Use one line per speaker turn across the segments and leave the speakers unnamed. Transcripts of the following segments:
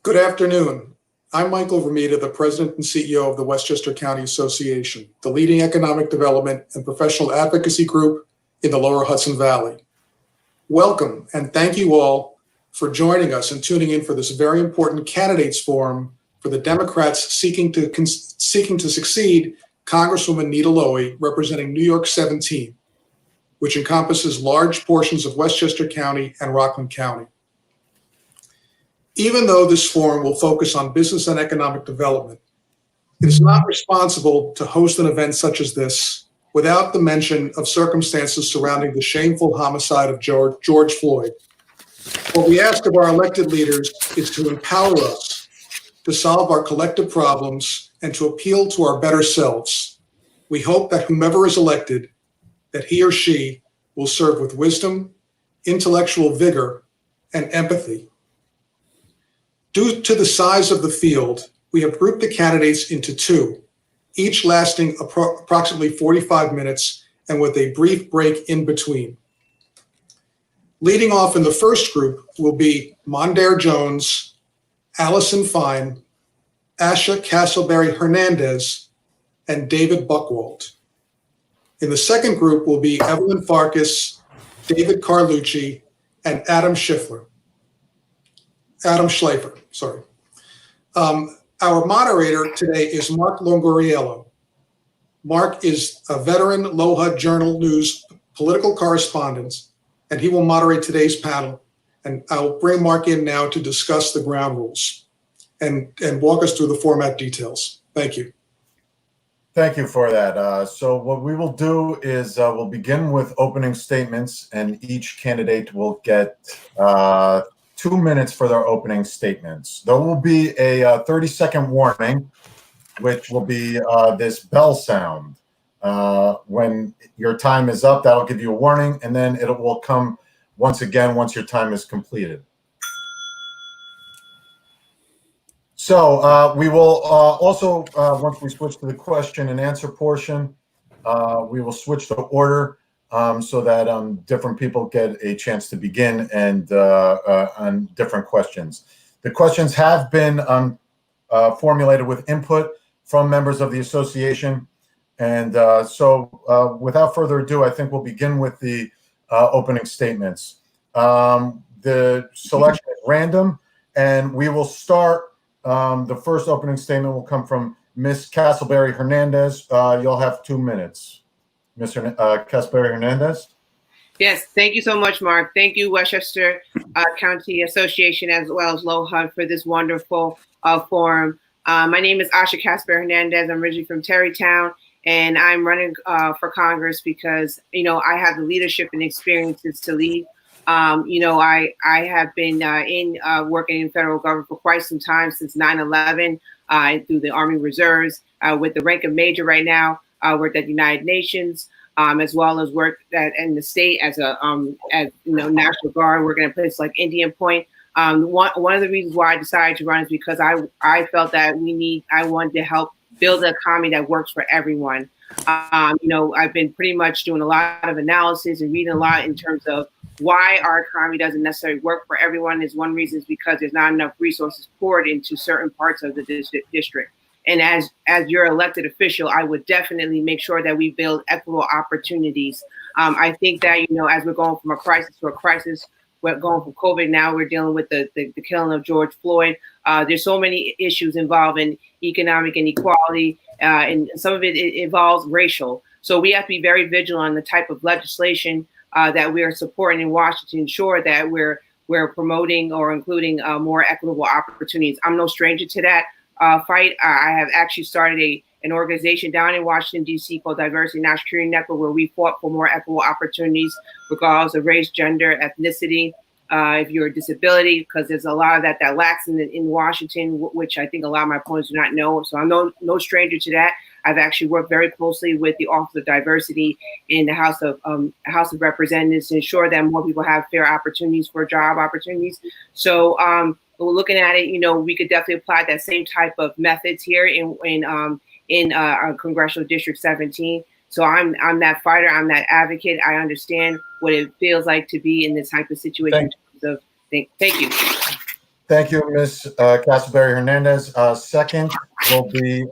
Good afternoon. I'm Michael Vermita, the President and CEO of the Westchester County Association, the leading economic development and professional advocacy group in the Lower Hudson Valley. Welcome, and thank you all for joining us and tuning in for this very important candidates forum for the Democrats seeking to succeed Congresswoman Nita Lowey, representing New York 17, which encompasses large portions of Westchester County and Rockland County. Even though this forum will focus on business and economic development, it is not responsible to host an event such as this without the mention of circumstances surrounding the shameful homicide of George Floyd. What we ask of our elected leaders is to empower us to solve our collective problems and to appeal to our better selves. We hope that whomever is elected, that he or she will serve with wisdom, intellectual vigor, and empathy. Due to the size of the field, we have grouped the candidates into two, each lasting approximately 45 minutes and with a brief break in between. Leading off in the first group will be Mondaire Jones, Allison Fine, Asha Castleberry Hernandez, and David Buckwald. In the second group will be Evelyn Farkas, David Carlucci, and Adam Schleifer. Our moderator today is Mark Lungariello. Mark is a veteran LoHud Journal News political correspondent, and he will moderate today's panel. And I'll bring Mark in now to discuss the ground rules and walk us through the format details. Thank you.
Thank you for that. So what we will do is we'll begin with opening statements, and each candidate will get 2 minutes for their opening statements. There will be a 30-second warning, which will be this bell sound. When your time is up, that'll give you a warning, and then it will come once again once your time is completed. So we will also, once we switch to the question and answer portion, we will switch the order so that different people get a chance to begin and on different questions. The questions have been formulated with input from members of the association. And so without further ado, I think we'll begin with the opening statements. The selection is random, and we will start. The first opening statement will come from Ms. Castleberry Hernandez. You'll have 2 minutes. Ms. Castleberry Hernandez.
Yes, thank you so much, Mark. Thank you, Westchester County Association, as well as LoHud, for this wonderful forum. My name is Asha Castleberry Hernandez. I'm originally from Terrytown, and I'm running for Congress because, I have the leadership and experiences to lead. I have been working in federal government for quite some time, since 9/11, through the Army Reserves, with the rank of major right now. Worked at the United Nations, as well as worked in the state as National Guard, working at places like Indian Point. One of the reasons why I decided to run is because I felt that I wanted to help build an economy that works for everyone. I've been pretty much doing a lot of analysis and reading a lot in terms of why our economy doesn't necessarily work for everyone. Is one reason is because there's not enough resources poured into certain parts of the district. And as your elected official, I would definitely make sure that we build equitable opportunities. I think that, as we're going from a crisis to a crisis, we're going from COVID, now we're dealing with the killing of George Floyd. There's so many issues involving economic inequality, and some of it involves racial. So we have to be very vigilant on the type of legislation that we are supporting in Washington to ensure that we're promoting or including more equitable opportunities. I'm no stranger to that fight. I have actually started an organization down in Washington, D.C. called Diversity National Security Network, where we fought for more equitable opportunities regardless of race, gender, ethnicity, if you're a disability, because there's a lot of that lacks in Washington, which I think a lot of my opponents do not know. So I'm no stranger to that. I've actually worked very closely with the Office of Diversity in the House of Representatives to ensure that more people have fair opportunities for job opportunities. So we're looking at it, we could definitely apply that same type of methods here in our Congressional District 17. So I'm that fighter, I'm that advocate. I understand what it feels like to be in this type of situation. Thank you.
Thank you, Ms. Castleberry Hernandez. Second will be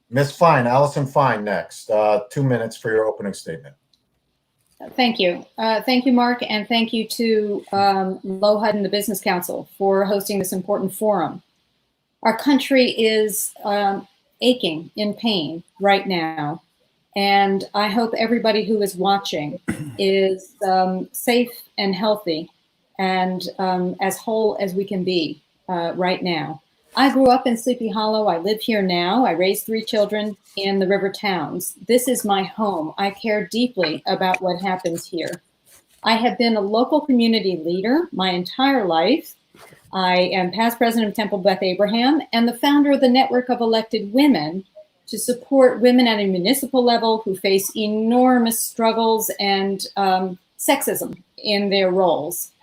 Ms. Fine, Allison Fine next. 2 minutes for your opening statement.
Thank you. Thank you, Mark, and thank you to LOHUD and the Business Council for hosting this important forum. Our country is aching in pain right now, and I hope everybody who is watching is safe and healthy and as whole as we can be right now. I grew up in Sleepy Hollow. I live here now. I raised 3 children in the river towns. This is my home. I care deeply about what happens here. I have been a local community leader my entire life. I am past president of Temple Beth Abraham and the founder of the network of elected women to support women at a municipal level who face enormous struggles and sexism in their roles.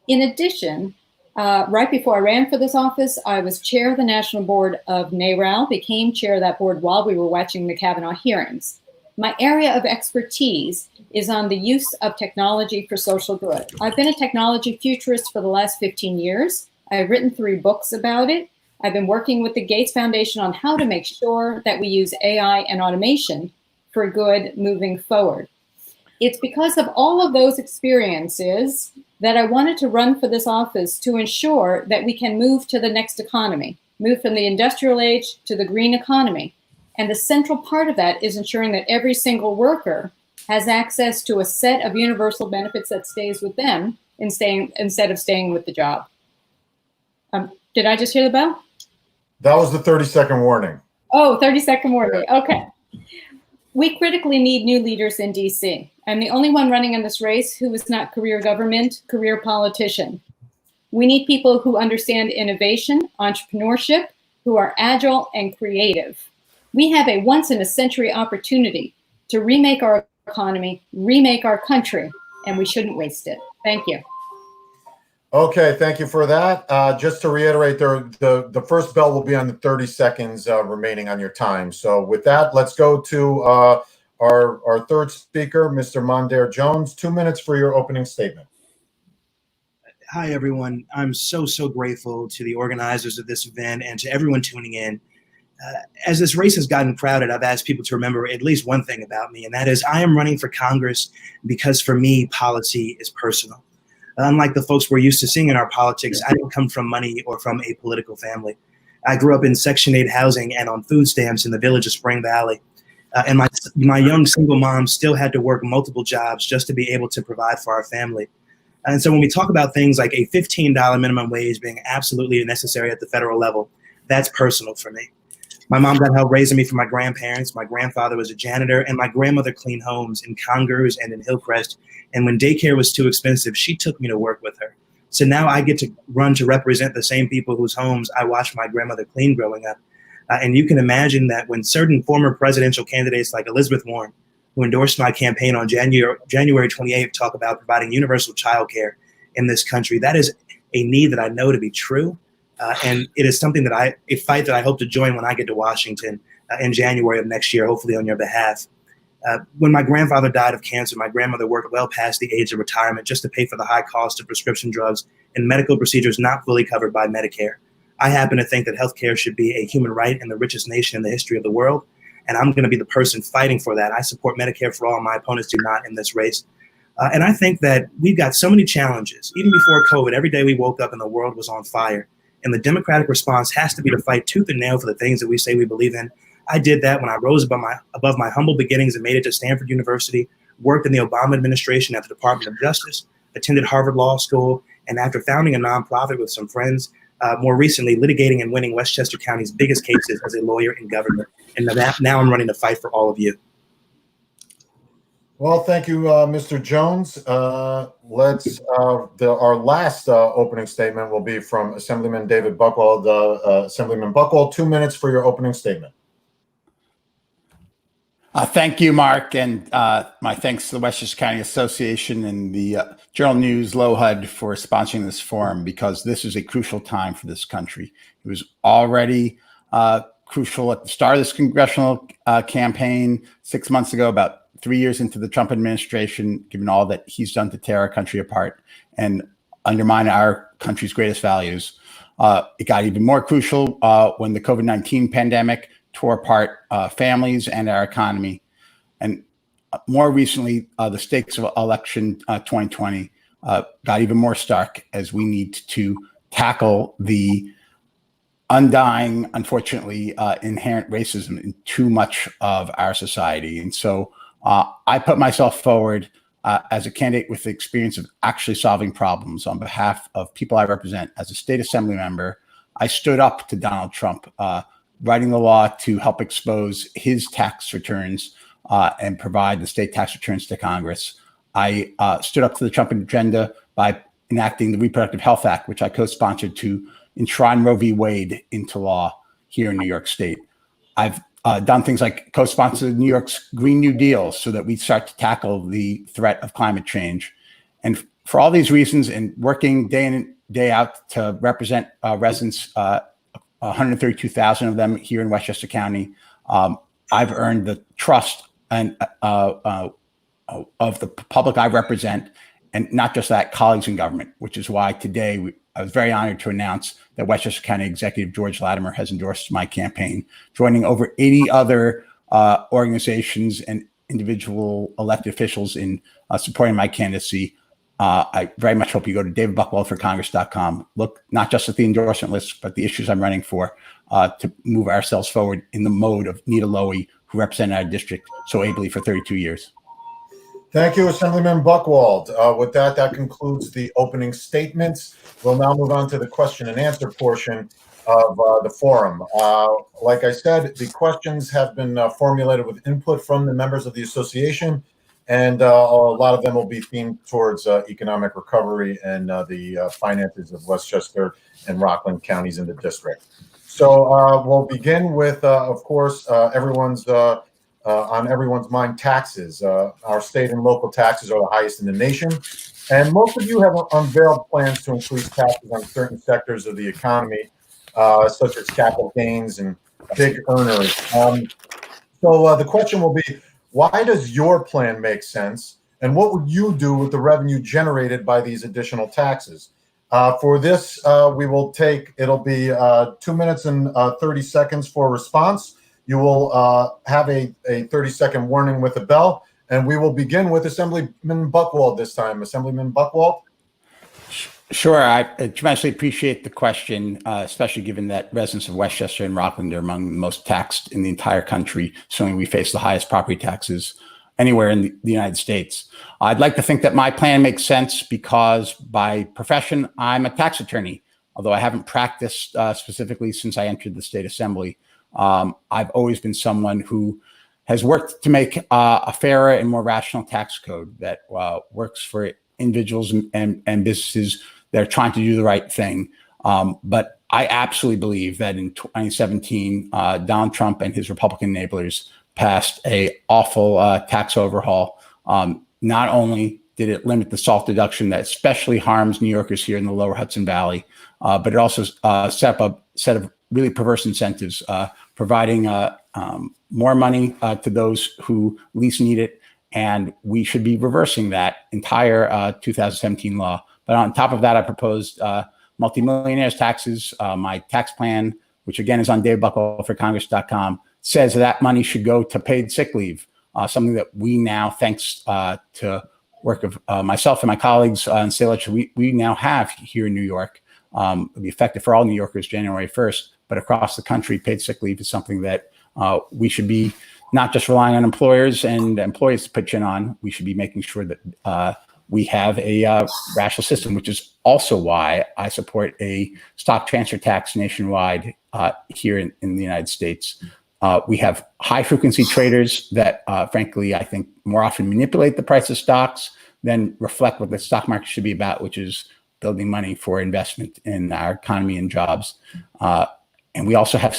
In addition, right before I ran for this office, I was chair of the national board of NARAL, became chair of that board while we were watching the Kavanaugh hearings. My area of expertise is on the use of technology for social good. I've been a technology futurist for the last 15 years. I've written 3 books about it. I've been working with the Gates Foundation on how to make sure that we use AI and automation for good moving forward. It's because of all of those experiences that I wanted to run for this office to ensure that we can move to the next economy, move from the industrial age to the green economy. And the central part of that is ensuring that every single worker has access to a set of universal benefits that stays with them instead of staying with the job. Did I just hear the bell?
That was the 30-second warning.
Oh, 30-second warning. Okay. We critically need new leaders in DC. I'm the only one running in this race who is not career government, career politician. We need people who understand innovation, entrepreneurship, who are agile and creative. We have a once-in-a-century opportunity to remake our economy, remake our country, and we shouldn't waste it. Thank you.
Okay, thank you for that. Just to reiterate, the first bell will be on the 30 seconds remaining on your time. So with that, let's go to our third speaker, Mr. Mondaire Jones. 2 minutes for your opening statement.
Hi, everyone. I'm so grateful to the organizers of this event and to everyone tuning in. As this race has gotten crowded, I've asked people to remember at least one thing about me, and that is I am running for Congress because for me, policy is personal. Unlike the folks we're used to seeing in our politics, I don't come from money or from a political family. I grew up in Section 8 housing and on food stamps in the village of Spring Valley. And my young single mom still had to work multiple jobs just to be able to provide for our family. And so when we talk about things like a $15 minimum wage being absolutely necessary at the federal level, that's personal for me. My mom got help raising me from my grandparents. My grandfather was a janitor, and my grandmother cleaned homes in Congers and in Hillcrest. And when daycare was too expensive, she took me to work with her. So now I get to run to represent the same people whose homes I watched my grandmother clean growing up. And you can imagine that when certain former presidential candidates like Elizabeth Warren, who endorsed my campaign on January 28th, talk about providing universal childcare in this country, that is a need that I know to be true. And it is something that a fight that I hope to join when I get to Washington in January of next year, hopefully on your behalf. When my grandfather died of cancer, my grandmother worked well past the age of retirement just to pay for the high cost of prescription drugs and medical procedures not fully covered by Medicare. I happen to think that healthcare should be a human right in the richest nation in the history of the world, and I'm going to be the person fighting for that. I support Medicare for all. My opponents do not in this race. And I think that we've got so many challenges. Even before COVID, every day we woke up and the world was on fire. And the Democratic response has to be to fight tooth and nail for the things that we say we believe in. I did that when I rose above my humble beginnings and made it to Stanford University, worked in the Obama administration at the Department of Justice, attended Harvard Law School, and after founding a nonprofit with some friends, more recently litigating and winning Westchester County's biggest cases as a lawyer in government. And now I'm running to fight for all of you.
Well, thank you, Mr. Jones. Our last opening statement will be from Assemblyman David Buckwald. Assemblyman Buckwald, 2 minutes for your opening statement.
Thank you, Mark, and my thanks to the Westchester County Association and the Journal News LOHUD for sponsoring this forum, because this is a crucial time for this country. It was already crucial at the start of this congressional campaign 6 months ago, about 3 years into the Trump administration, given all that he's done to tear our country apart. And undermine our country's greatest values. It got even more crucial when the COVID-19 pandemic tore apart families and our economy. And more recently, the stakes of election 2020 got even more stark as we need to tackle the undying, unfortunately, inherent racism in too much of our society. And so I put myself forward as a candidate with the experience of actually solving problems on behalf of people I represent. As a state assembly member, I stood up to Donald Trump, writing the law to help expose his tax returns and provide the state tax returns to Congress. I stood up to the Trump agenda by enacting the Reproductive Health Act, which I co-sponsored to enshrine Roe v. Wade into law here in New York State. I've done things like co-sponsored New York's Green New Deal so that we start to tackle the threat of climate change. And for all these reasons, and working day in and day out to represent residents, 132,000 of them here in Westchester County, I've earned the trust and of the public I represent, and not just that, colleagues in government, which is why today I was very honored to announce that Westchester County Executive George Latimer has endorsed my campaign, joining over 80 other organizations and individual elected officials in supporting my candidacy. I very much hope you go to davidbuckwaldforcongress.com. Look not just at the endorsement list, but the issues I'm running for to move ourselves forward in the mode of Nita Lowey, who represented our district so ably for 32 years.
Thank you, Assemblyman Buckwald. With that, that concludes the opening statements. We'll now move on to the question and answer portion of the forum. Like I said, the questions have been formulated with input from the members of the association, and a lot of them will be themed towards economic recovery and the finances of Westchester and Rockland counties in the district. So we'll begin with, of course, everyone's on everyone's mind, taxes. Our state and local taxes are the highest in the nation. And most of you have unveiled plans to increase taxes on certain sectors of the economy, such as capital gains and big earners. So the question will be, why does your plan make sense? And what would you do with the revenue generated by these additional taxes? For this, we will take, it'll be 2 minutes and 30 seconds for response. You will have a 30-second warning with a bell, and we will begin with Assemblyman Buckwald this time. Assemblyman Buckwald?
Sure. I tremendously appreciate the question, especially given that residents of Westchester and Rockland are among the most taxed in the entire country. Certainly, we face the highest property taxes anywhere in the United States. I'd like to think that my plan makes sense because by profession, I'm a tax attorney, although I haven't practiced specifically since I entered the state assembly. I've always been someone who has worked to make a fairer and more rational tax code that works for individuals and businesses that are trying to do the right thing. But I absolutely believe that in 2017, Donald Trump and his Republican enablers passed a awful tax overhaul. Not only did it limit the SALT deduction that especially harms New Yorkers here in the lower Hudson Valley, but it also set up a set of really perverse incentives, providing more money to those who least need it. And we should be reversing that entire 2017 law. But on top of that, I proposed multimillionaires taxes. My tax plan, which again is on davidbuckwaldforcongress.com, says that money should go to paid sick leave, something that we now, thanks to work of myself and my colleagues in state legislature, we now have here in New York. It'll be effective for all New Yorkers January 1st, but across the country, paid sick leave is something that we should be not just relying on employers and employees to pitch in on. We should be making sure that we have a rational system, which is also why I support a stock transfer tax nationwide here in the United States. We have high frequency traders that, frankly, I think more often manipulate the price of stocks than reflect what the stock market should be about, which is building money for investment in our economy and jobs. And we also have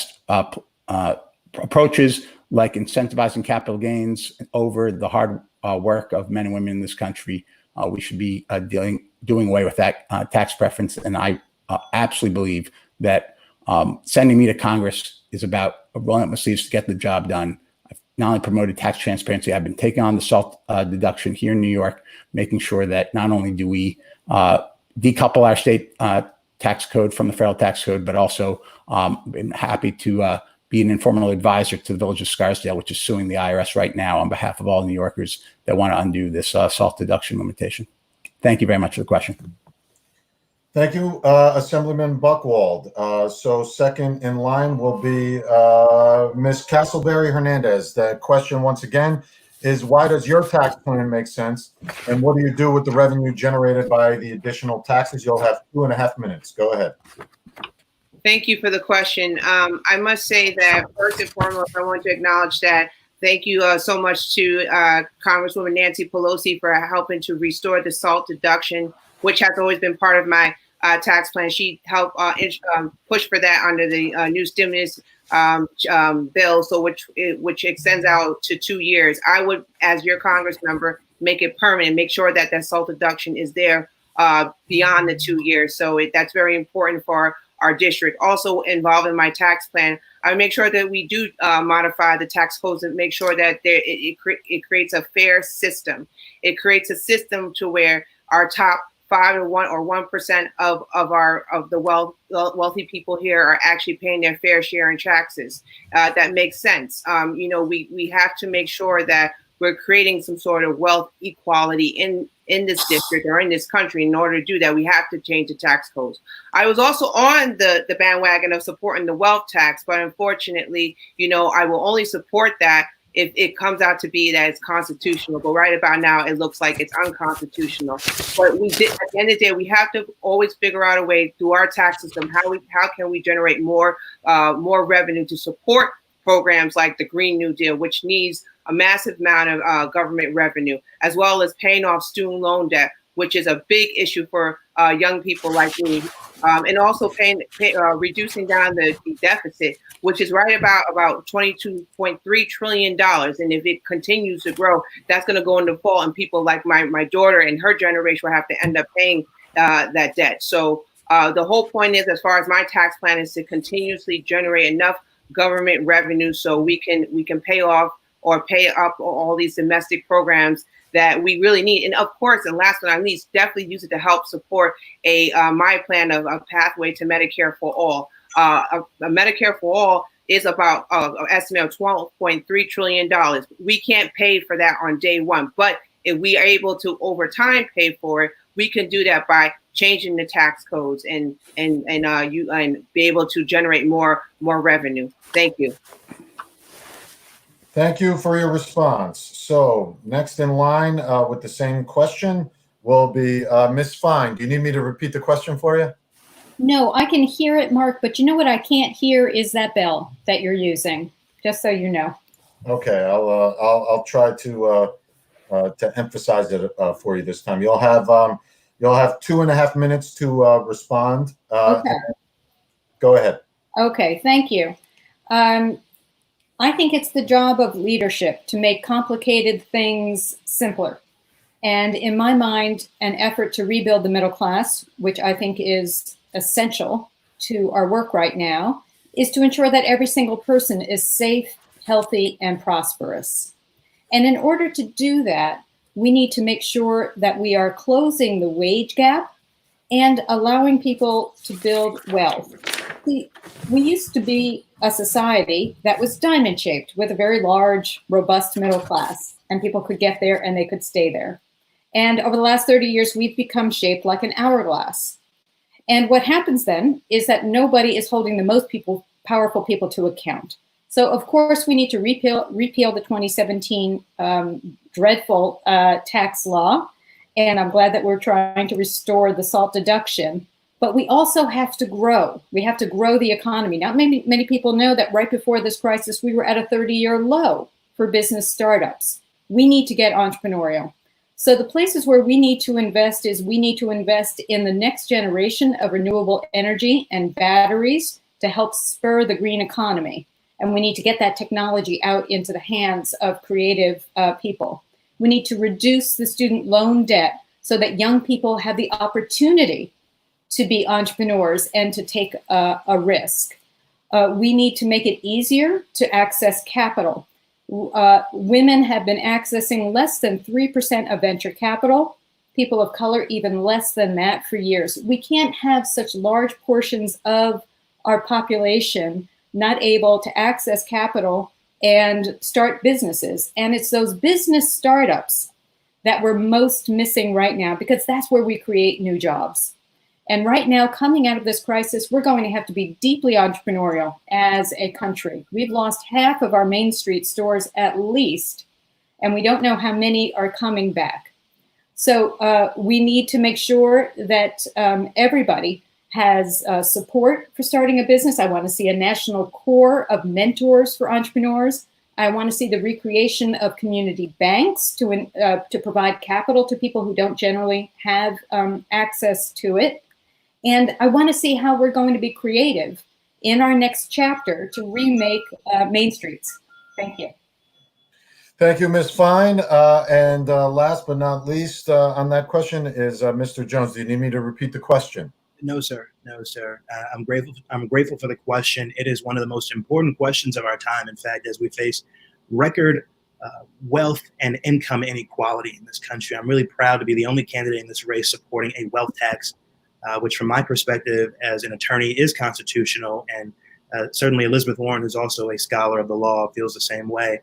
approaches like incentivizing capital gains over the hard work of men and women in this country. We should be doing away with that tax preference. And I absolutely believe that sending me to Congress is about rolling up my sleeves to get the job done. I've not only promoted tax transparency, I've been taking on the SALT deduction here in New York, making sure that not only do we decouple our state tax code from the federal tax code, but also been happy to be an informal advisor to the Village of Scarsdale, which is suing the IRS right now on behalf of all New Yorkers that want to undo this SALT deduction limitation. Thank you very much for the question.
Thank you, Assemblyman Buckwald. So second in line will be Ms. Castleberry Hernandez. The question once again is, why does your tax plan make sense? And what do you do with the revenue generated by the additional taxes? You'll have 2.5 minutes. Go ahead.
Thank you for the question. I must say that first and foremost, I want to acknowledge that thank you so much to Congresswoman Nancy Pelosi for helping to restore the SALT deduction, which has always been part of my tax plan. She helped push for that under the new stimulus bill, so which extends out to 2 years. I would, as your Congress member, make it permanent, make sure that that SALT deduction is there beyond the 2 years. So that's very important for our district. Also involved in my tax plan, I make sure that we do modify the tax codes and make sure that it creates a fair system. It creates a system to where our top 5 or 1% of the wealthy people here are actually paying their fair share in taxes. That makes sense. We have to make sure that we're creating some sort of wealth equality in this district or in this country. In order to do that, we have to change the tax codes. I was also on the bandwagon of supporting the wealth tax, but unfortunately, I will only support that if it comes out to be that it's constitutional. But right about now, it looks like it's unconstitutional. But at the end of the day, we have to always figure out a way through our tax system how can we generate more revenue to support programs like the Green New Deal, which needs a massive amount of government revenue, as well as paying off student loan debt, which is a big issue for young people like me, and also reducing down the deficit, which is right about $22.3 trillion. And if it continues to grow, that's going to go into default, and people like my daughter and her generation will have to end up paying that debt. So the whole point is, as far as my tax plan, is to continuously generate enough government revenue so we can pay off or pay up all these domestic programs that we really need. And of course, and last but not least, definitely use it to help support my plan of a pathway to Medicare for all. A Medicare for all is about an estimate of $12.3 trillion. We can't pay for that on day one, but if we are able to over time pay for it, we can do that by changing the tax codes and be able to generate more revenue. Thank you.
Thank you for your response. So next in line with the same question will be Ms. Fine. Do you need me to repeat the question for you?
No, I can hear it, Mark, but you know what I can't hear is that bell that you're using, just so you know.
Okay, I'll try to emphasize it for you this time. You'll have 2.5 minutes to respond.
Okay.
Go ahead.
Okay, thank you. I think it's the job of leadership to make complicated things simpler. And in my mind, an effort to rebuild the middle class, which I think is essential to our work right now, is to ensure that every single person is safe, healthy, and prosperous. And in order to do that, we need to make sure that we are closing the wage gap and allowing people to build wealth. We used to be a society that was diamond-shaped with a very large, robust middle class, and people could get there and they could stay there. And over the last 30 years, we've become shaped like an hourglass. And what happens then is that nobody is holding the most powerful people to account. So of course, we need to repeal the 2017 dreadful tax law. And I'm glad that we're trying to restore the SALT deduction. But we also have to grow. We have to grow the economy. Not many people know that right before this crisis, we were at a 30-year low for business startups. We need to get entrepreneurial. So the places where we need to invest is we need to invest in the next generation of renewable energy and batteries to help spur the green economy. And we need to get that technology out into the hands of creative people. We need to reduce the student loan debt so that young people have the opportunity to be entrepreneurs and to take a risk. We need to make it easier to access capital. Women have been accessing less than 3% of venture capital, people of color even less than that for years. We can't have such large portions of our population not able to access capital and start businesses. And it's those business startups that we're most missing right now, because that's where we create new jobs. And right now, coming out of this crisis, we're going to have to be deeply entrepreneurial as a country. We've lost half of our Main Street stores at least, and we don't know how many are coming back. So we need to make sure that everybody has support for starting a business. I want to see a national core of mentors for entrepreneurs. I want to see the recreation of community banks to provide capital to people who don't generally have access to it. And I want to see how we're going to be creative in our next chapter to remake Main Streets. Thank you.
Thank you, Ms. Fine. And last but not least on that question is Mr. Jones. Do you need me to repeat the question?
No, sir. No, sir. I'm grateful. I'm grateful for the question. It is one of the most important questions of our time. In fact, as we face record wealth and income inequality in this country, I'm really proud to be the only candidate in this race supporting a wealth tax, which, from my perspective as an attorney, is constitutional. And certainly, Elizabeth Warren, who's also a scholar of the law, feels the same way.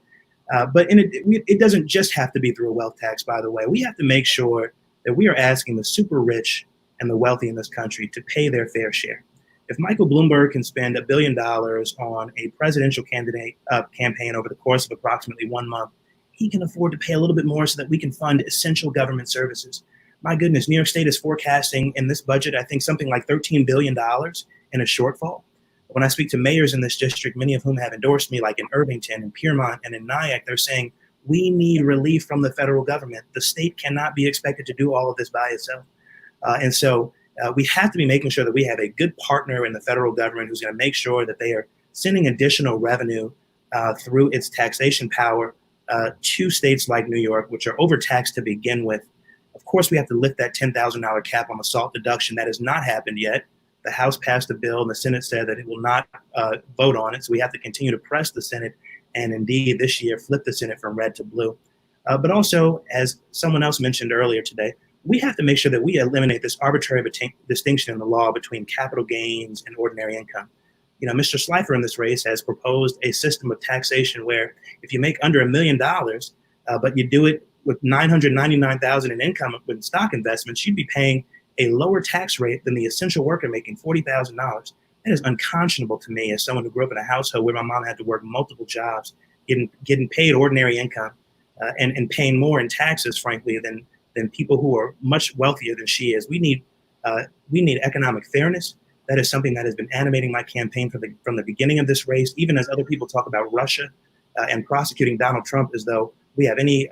But it doesn't just have to be through a wealth tax. By the way, we have to make sure that we are asking the super rich and the wealthy in this country to pay their fair share. If Michael Bloomberg can spend $1 billion on a presidential candidate campaign over the course of approximately 1 month, he can afford to pay a little bit more so that we can fund essential government services. My goodness, New York State is forecasting in this budget, I think, something like $13 billion in a shortfall. When I speak to mayors in this district, many of whom have endorsed me, like in Irvington and Piermont and in Nyack, they're saying, we need relief from the federal government. The state cannot be expected to do all of this by itself. And so we have to be making sure that we have a good partner in the federal government who's going to make sure that they are sending additional revenue through its taxation power to states like New York, which are overtaxed to begin with. Of course, we have to lift that $10,000 cap on the SALT deduction. That has not happened yet. The House passed a bill and the Senate said that it will not vote on it. So we have to continue to press the Senate and indeed this year flip the Senate from red to blue. But also, as someone else mentioned earlier today, we have to make sure that we eliminate this arbitrary distinction in the law between capital gains and ordinary income. You know, Mr. Schleifer in this race has proposed a system of taxation where if you make under $1 million, but you do it with $999,000 in income with stock investments, you'd be paying a lower tax rate than the essential worker making $40,000. That is unconscionable to me as someone who grew up in a household where my mom had to work multiple jobs, getting paid ordinary income and paying more in taxes, frankly, than people who are much wealthier than she is. We need economic fairness. That is something that has been animating my campaign from the beginning of this race, even as other people talk about Russia and prosecuting Donald Trump as though we have any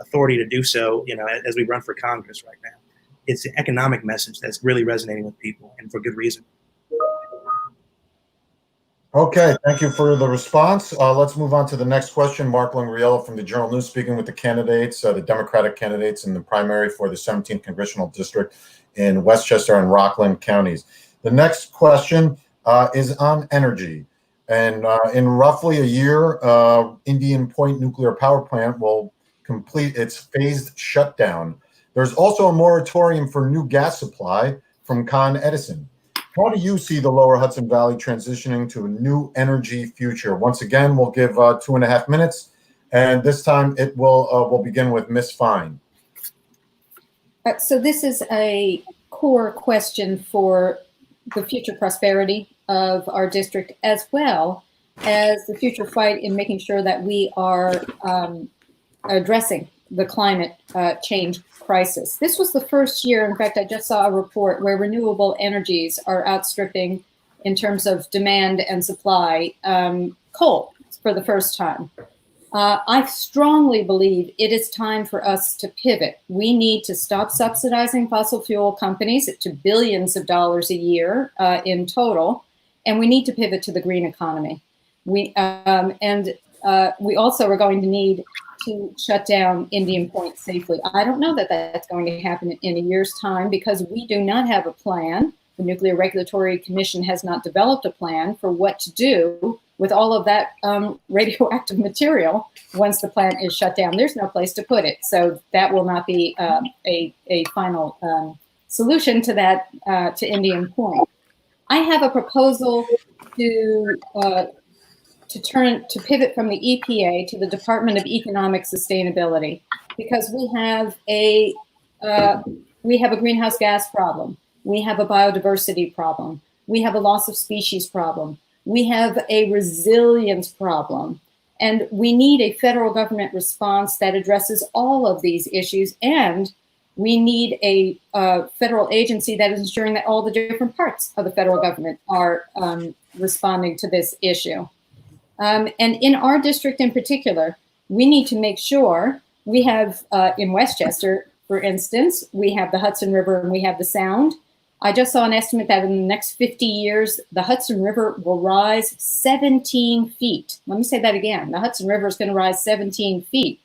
authority to do so, you know, as we run for Congress right now. It's the economic message that's really resonating with people, and for good reason.
Okay, thank you for the response. Let's move on to the next question. Mark Lungariello from the Journal News speaking with the candidates, the Democratic candidates in the primary for the 17th Congressional District in Westchester and Rockland counties. The next question is on energy. And in roughly a year, Indian Point Nuclear Power Plant will complete its phased shutdown. There's also a moratorium for new gas supply from Con Edison. How do you see the lower Hudson Valley transitioning to a new energy future? Once again, we'll give 2.5 minutes, and this time it will we'll begin with Ms. Fine.
So this is a core question for the future prosperity of our district, as well as the future fight in making sure that we are addressing the climate change crisis. This was the first year, in fact, I just saw a report where renewable energies are outstripping, in terms of demand and supply, coal for the first time. I strongly believe it is time for us to pivot. We need to stop subsidizing fossil fuel companies to billions of dollars a year in total, and we need to pivot to the green economy. We also are going to need to shut down Indian Point safely. I don't know that that's going to happen in a year's time because we do not have a plan. The Nuclear Regulatory Commission has not developed a plan for what to do with all of that radioactive material once the plant is shut down. There's no place to put it. So that will not be a final solution to that, to Indian Point. I have a proposal to pivot from the EPA to the Department of Economic Sustainability, because we have a greenhouse gas problem. We have a biodiversity problem. We have a loss of species problem. We have a resilience problem. And we need a federal government response that addresses all of these issues. And we need a federal agency that is ensuring that all the different parts of the federal government are responding to this issue. And in our district in particular, we need to make sure we have, in Westchester, for instance, we have the Hudson River and we have the Sound. I just saw an estimate that in the next 50 years, the Hudson River will rise 17 feet. Let me say that again. The Hudson River is going to rise 17 feet.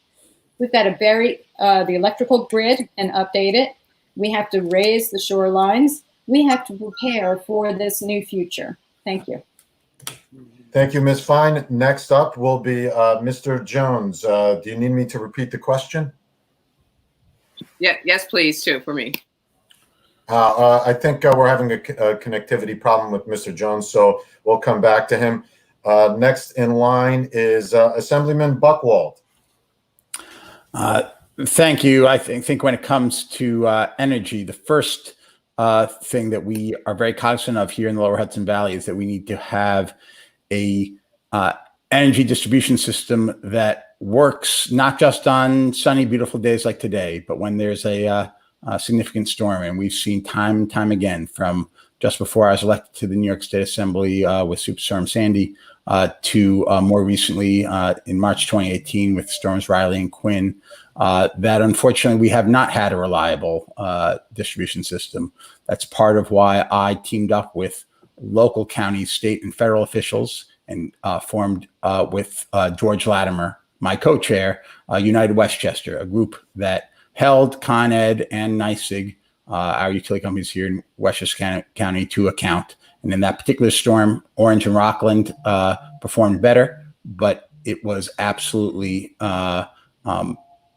We've got to bury the electrical grid and update it. We have to raise the shorelines. We have to prepare for this new future. Thank you.
Thank you, Ms. Fine. Next up will be Mr. Jones. Do you need me to repeat the question?
Yeah, yes, please, too, for me.
I think we're having a connectivity problem with Mr. Jones, so we'll come back to him. Next in line is Assemblyman Buckwald.
Thank you. I think when it comes to energy, the first thing that we are very cognizant of here in the Lower Hudson Valley is that we need to have a energy distribution system that works not just on sunny, beautiful days like today, but when there's a significant storm. And we've seen time and time again, from just before I was elected to the New York State Assembly with Superstorm Sandy to more recently in March 2018 with storms Riley and Quinn, that unfortunately we have not had a reliable distribution system. That's part of why I teamed up with local, county, state, and federal officials and formed with George Latimer, my co-chair, United Westchester, a group that held Con Ed and NYSEG, our utility companies here in Westchester County, to account. And in that particular storm, Orange and Rockland performed better, but it was absolutely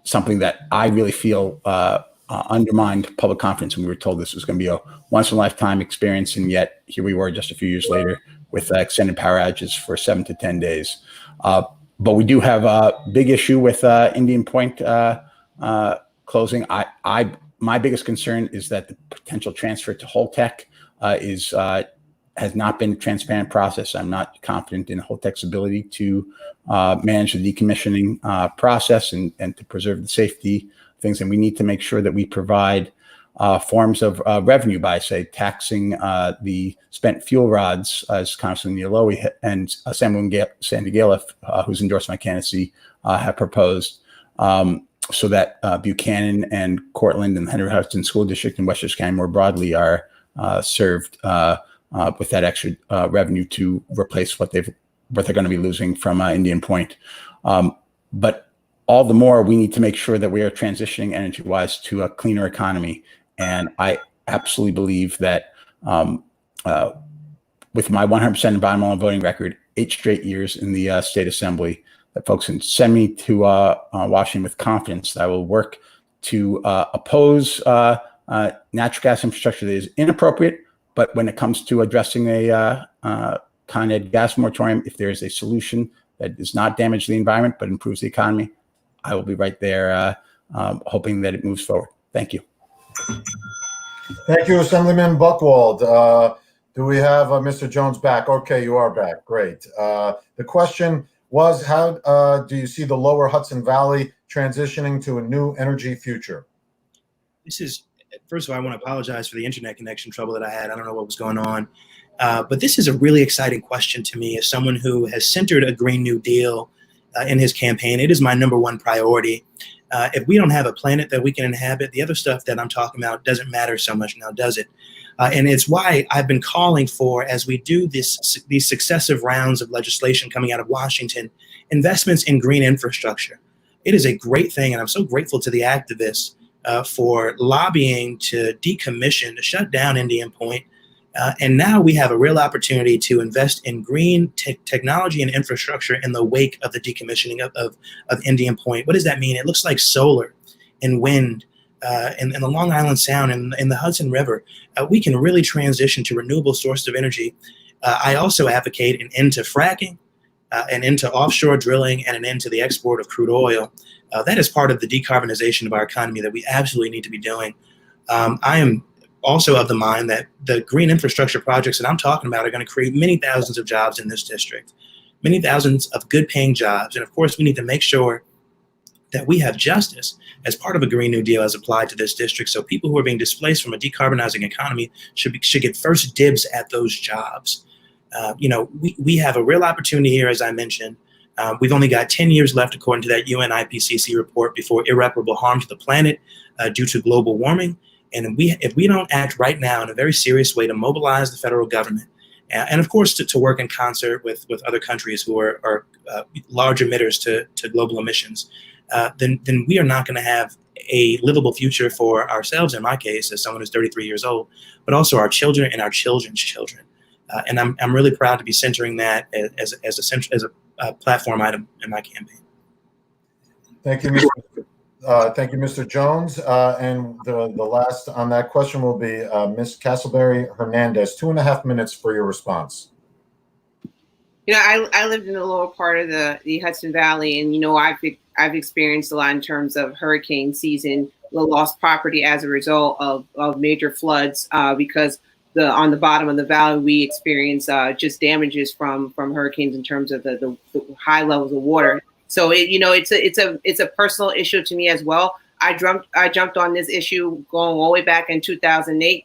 something that I really feel undermined public confidence when we were told this was going to be a once-in-a-lifetime experience, and yet here we were just a few years later with extended power outages for 7 to 10 days. But we do have a big issue with Indian Point closing. My biggest concern is that the potential transfer to Holtec has not been a transparent process. I'm not confident in Holtec's ability to manage the decommissioning process and to preserve the safety of things. And we need to make sure that we provide forms of revenue by, say, taxing the spent fuel rods, as Congressman Nialowi and Assemblyman Sandy Galiff, who's endorsed my candidacy, have proposed, so that Buchanan and Cortland and Henry Hudson School District and Westchester County more broadly are served with that extra revenue to replace what they're going to be losing from Indian Point. But all the more, we need to make sure that we are transitioning energy-wise to a cleaner economy. And I absolutely believe that with my 100% environmental voting record, 8 straight years in the state assembly, that folks can send me to Washington with confidence that I will work to oppose natural gas infrastructure that is inappropriate. But when it comes to addressing a Con Ed gas moratorium, if there is a solution that does not damage the environment but improves the economy, I will be right there hoping that it moves forward. Thank you.
Thank you, Assemblyman Buckwald. Do we have Mr. Jones back? Okay, you are back. Great. The question was, how do you see the Lower Hudson Valley transitioning to a new energy future?
First of all, I want to apologize for the internet connection trouble that I had. I don't know what was going on. But this is a really exciting question to me as someone who has centered a Green New Deal in his campaign. It is my #1 priority. If we don't have a planet that we can inhabit, the other stuff that I'm talking about doesn't matter so much now, does it? And it's why I've been calling for, as we do these successive rounds of legislation coming out of Washington, investments in green infrastructure. It is a great thing, and I'm so grateful to the activists for lobbying to decommission, to shut down Indian Point, And now we have a real opportunity to invest in green technology and infrastructure in the wake of the decommissioning of Indian Point. What does that mean? It looks like solar and wind in the Long Island Sound and in the Hudson River. We can really transition to renewable sources of energy. I also advocate an end to fracking, an end to offshore drilling, and an end to the export of crude oil. That is part of the decarbonization of our economy that we absolutely need to be doing. I am also of the mind that the green infrastructure projects that I'm talking about are going to create many thousands of jobs in this district, many thousands of good paying jobs. And of course, we need to make sure that we have justice as part of a Green New Deal as applied to this district. So people who are being displaced from a decarbonizing economy should get first dibs at those jobs. We have a real opportunity here, as I mentioned. We've only got 10 years left, according to that UN IPCC report, before irreparable harm to the planet due to global warming. And if we don't act right now in a very serious way to mobilize the federal government, and of course to work in concert with other countries who are large emitters to global emissions, then we are not going to have a livable future for ourselves, in my case, as someone who's 33 years old, but also our children and our children's children. And I'm really proud to be centering that as a platform item in my campaign.
Thank you, Mr. Jones. And the last on that question will be Ms. Castleberry Hernandez. 2.5 minutes for your response.
I lived in the lower part of the Hudson Valley, and I've experienced a lot in terms of hurricane season, the lost property as a result of major floods, because on the bottom of the valley we experience just damages from hurricanes in terms of the high levels of water. So it's a personal issue to me as well. I jumped on this issue going all the way back in 2008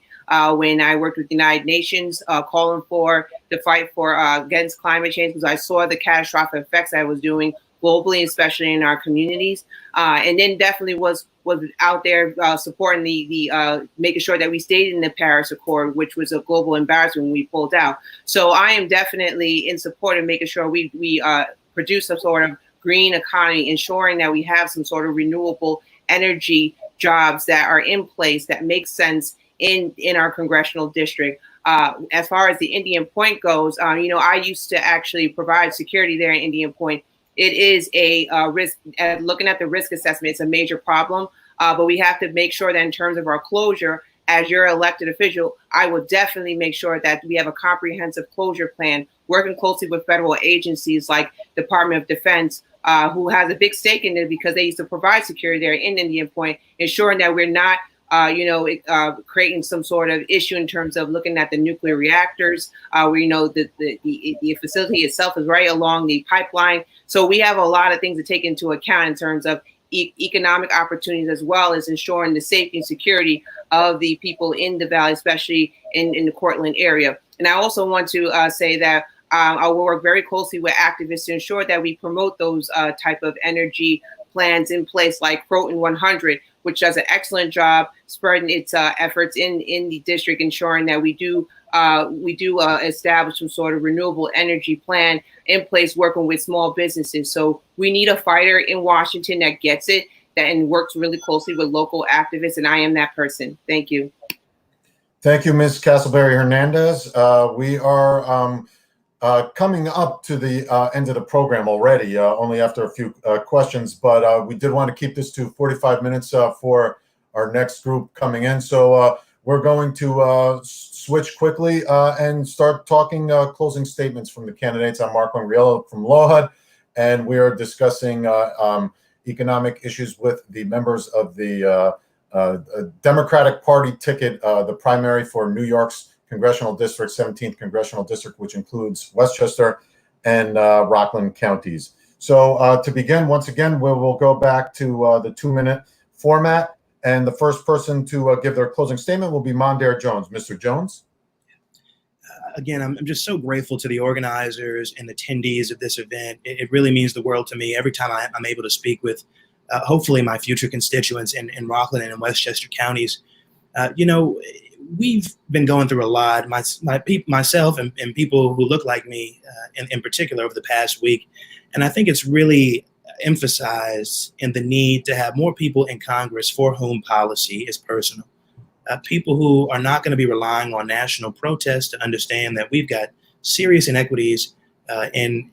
when I worked with the United Nations, calling for the fight for against climate change, because I saw the catastrophic effects I was doing globally, especially in our communities, and then definitely was out there supporting the making sure that we stayed in the Paris Accord, which was a global embarrassment when we pulled out. So I am definitely in support of making sure we produce some sort of green economy, ensuring that we have some sort of renewable energy jobs that are in place that make sense in our congressional district. As far as the Indian Point goes, I used to actually provide security there in Indian Point. It is a risk. Looking at the risk assessment, it's a major problem. But we have to make sure that in terms of our closure, as your elected official, I will definitely make sure that we have a comprehensive closure plan, working closely with federal agencies like Department of Defense, who has a big stake in it because they used to provide security there in Indian Point, ensuring that we're not creating some sort of issue in terms of looking at the nuclear reactors, where the facility itself is right along the pipeline. So we have a lot of things to take into account in terms of economic opportunities, as well as ensuring the safety and security of the people in the valley, especially in the Cortland area. And I also want to say that I will work very closely with activists to ensure that we promote those type of energy plans in place, like Croton 100, which does an excellent job spreading its efforts in the district, ensuring that we do establish some sort of renewable energy plan in place, working with small businesses. So we need a fighter in Washington that gets it, and works really closely with local activists, and I am that person. Thank you.
Thank you, Ms. Castleberry Hernandez. We are coming up to the end of the program already, only after a few questions, but we did want to keep this to 45 minutes for our next group coming in. So we're going to switch quickly and start talking closing statements from the candidates. I'm Mark Lungariello from LOHUD, and we are discussing economic issues with the members of the Democratic Party ticket, the primary for New York's Congressional District, 17th Congressional District, which includes Westchester and Rockland counties. So to begin, once again, we'll go back to the 2-minute format. And the first person to give their closing statement will be Mondaire Jones. Mr. Jones.
Again, I'm just so grateful to the organizers and attendees of this event. It really means the world to me every time I'm able to speak with, hopefully, my future constituents in Rockland and in Westchester counties. We've been going through a lot, myself and people who look like me in particular over the past week. And I think it's really emphasized in the need to have more people in Congress for whom policy is personal. people who are not going to be relying on national protests to understand that we've got serious inequities in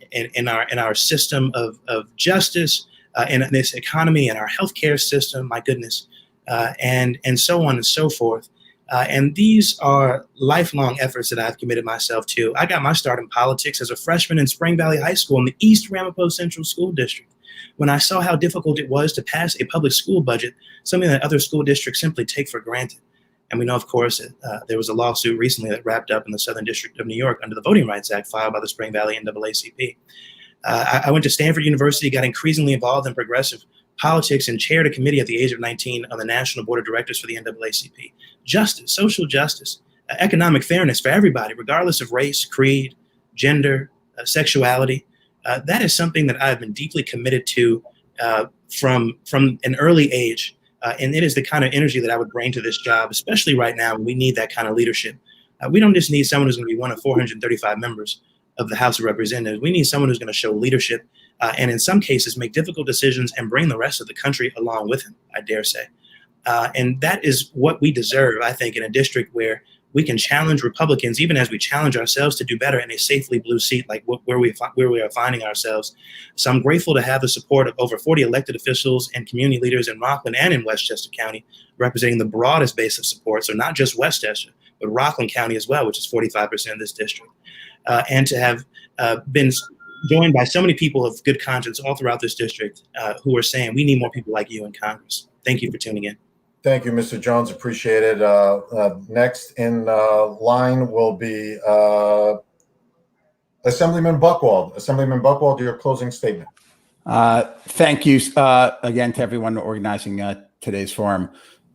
our system of justice, in this economy, in our healthcare system, my goodness, and so on and so forth. And these are lifelong efforts that I've committed myself to. I got my start in politics as a freshman in Spring Valley High School in the East Ramapo Central School District, when I saw how difficult it was to pass a public school budget, something that other school districts simply take for granted. And we know, of course, that there was a lawsuit recently that wrapped up in the Southern District of New York under the Voting Rights Act filed by the Spring Valley NAACP. I went to Stanford University, got increasingly involved in progressive politics, and chaired a committee at the age of 19 on the National Board of Directors for the NAACP. Justice, social justice, economic fairness for everybody, regardless of race, creed, gender, sexuality. That is something that I've been deeply committed to from an early age. And it is the kind of energy that I would bring to this job, especially right now when we need that kind of leadership. We don't just need someone who's going to be one of 435 members of the House of Representatives. We need someone who's going to show leadership and in some cases make difficult decisions and bring the rest of the country along with him, I dare say. And that is what we deserve, I think, in a district where we can challenge Republicans, even as we challenge ourselves to do better in a safely blue seat like where we are finding ourselves. So I'm grateful to have the support of over 40 elected officials and community leaders in Rockland and in Westchester County, representing the broadest base of support. So not just Westchester, but Rockland County as well, which is 45% of this district. And to have been joined by so many people of good conscience all throughout this district who are saying we need more people like you in Congress. Thank you for tuning in.
Thank you, Mr. Jones. Appreciate it. Next in line will be Assemblyman Buckwald. Assemblyman Buckwald, your closing statement.
Thank you again to everyone organizing today's forum.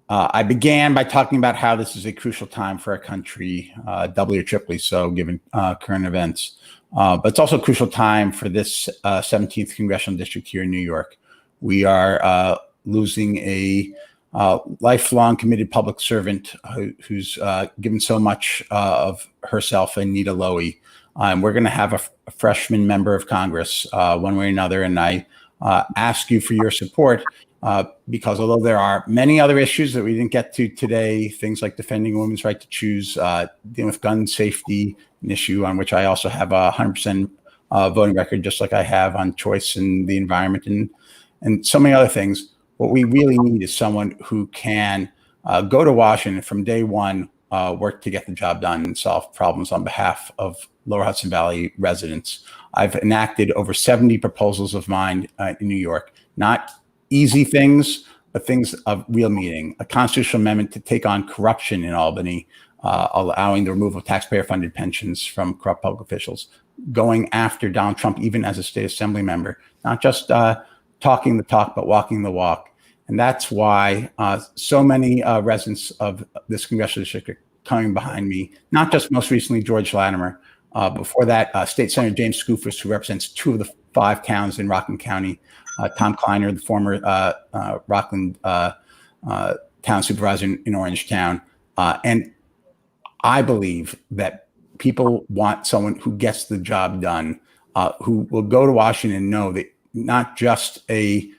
I began by talking about how this is a crucial time for our country, doubly or triply so given current events. But it's also a crucial time for this 17th Congressional District here in New York. We are losing a lifelong committed public servant who's given so much of herself, Anita Lowy. We're going to have a freshman member of Congress one way or another. And I ask you for your support because although there are many other issues that we didn't get to today, things like defending a women's right to choose, dealing with gun safety, an issue on which I also have a 100% voting record, just like I have on choice and the environment and so many other things. What we really need is someone who can go to Washington from day one, work to get the job done and solve problems on behalf of Lower Hudson Valley residents. I've enacted over 70 proposals of mine in New York, not easy things, but things of real meaning. A constitutional amendment to take on corruption in Albany, allowing the removal of taxpayer-funded pensions from corrupt public officials, going after Donald Trump even as a state assembly member, not just talking the talk, but walking the walk. And that's why so many residents of this congressional district are coming behind me, not just most recently George Latimer. Before that, State Senator James Skoufis, who represents 2 of the 5 towns in Rockland County, Tom Kleiner, the former Rockland town supervisor in Orangetown. And I believe that people want someone who gets the job done, who will go to Washington and know that not just a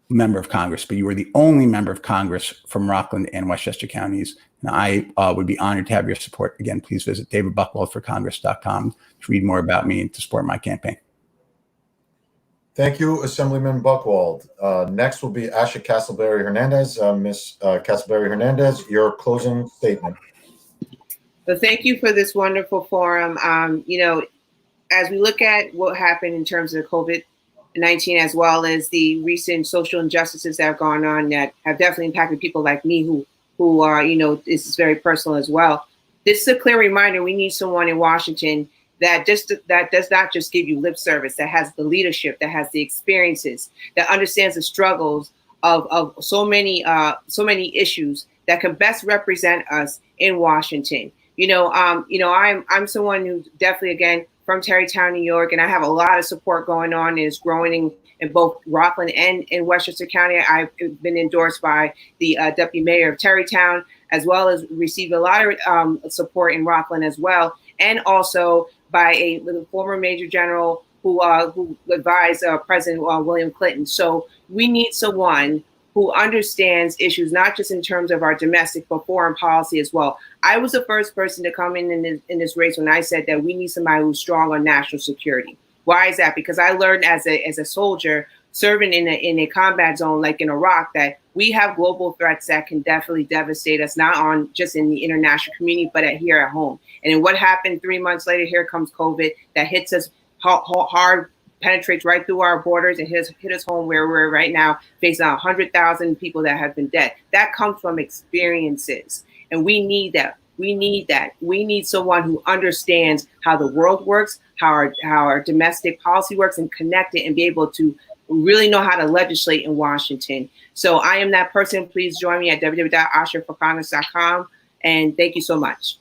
member of Congress, but you are the only member of Congress from Rockland and Westchester counties. And I would be honored to have your support. Again, please visit davidbuckwaldforcongress.com to read more about me and to support my campaign.
Thank you, Assemblyman Buckwald. Next will be Asha Castleberry Hernandez. Ms. Castleberry Hernandez, your closing statement.
So thank you for this wonderful forum. As we look at what happened in terms of COVID-19, as well as the recent social injustices that have gone on that have definitely impacted people like me who are, this is very personal as well. This is a clear reminder we need someone in Washington that does not just give you lip service, that has the leadership, that has the experiences, that understands the struggles of so many issues that can best represent us in Washington. I'm someone who definitely, again, from Tarrytown, New York, and I have a lot of support going on. It's growing in both Rockland and in Westchester County. I've been endorsed by the Deputy Mayor of Tarrytown, as well as received a lot of support in Rockland as well, and also by a former Major General who advised President William Clinton. So we need someone who understands issues, not just in terms of our domestic, but foreign policy as well. I was the first person to come in this race when I said that we need somebody who's strong on national security. Why is that? Because I learned as a soldier serving in a combat zone like in Iraq that we have global threats that can definitely devastate us, not on just in the international community, but here at home. And then what happened 3 months later, here comes COVID that hits us hard, penetrates right through our borders and hit us home where we're right now, facing 100,000 people that have been dead. That comes from experiences. And we need that. We need that. We need someone who understands how the world works, how our domestic policy works, and connect it and be able to really know how to legislate in Washington. So I am that person. Please join me at www.ashaforcongress.com. And thank you so much.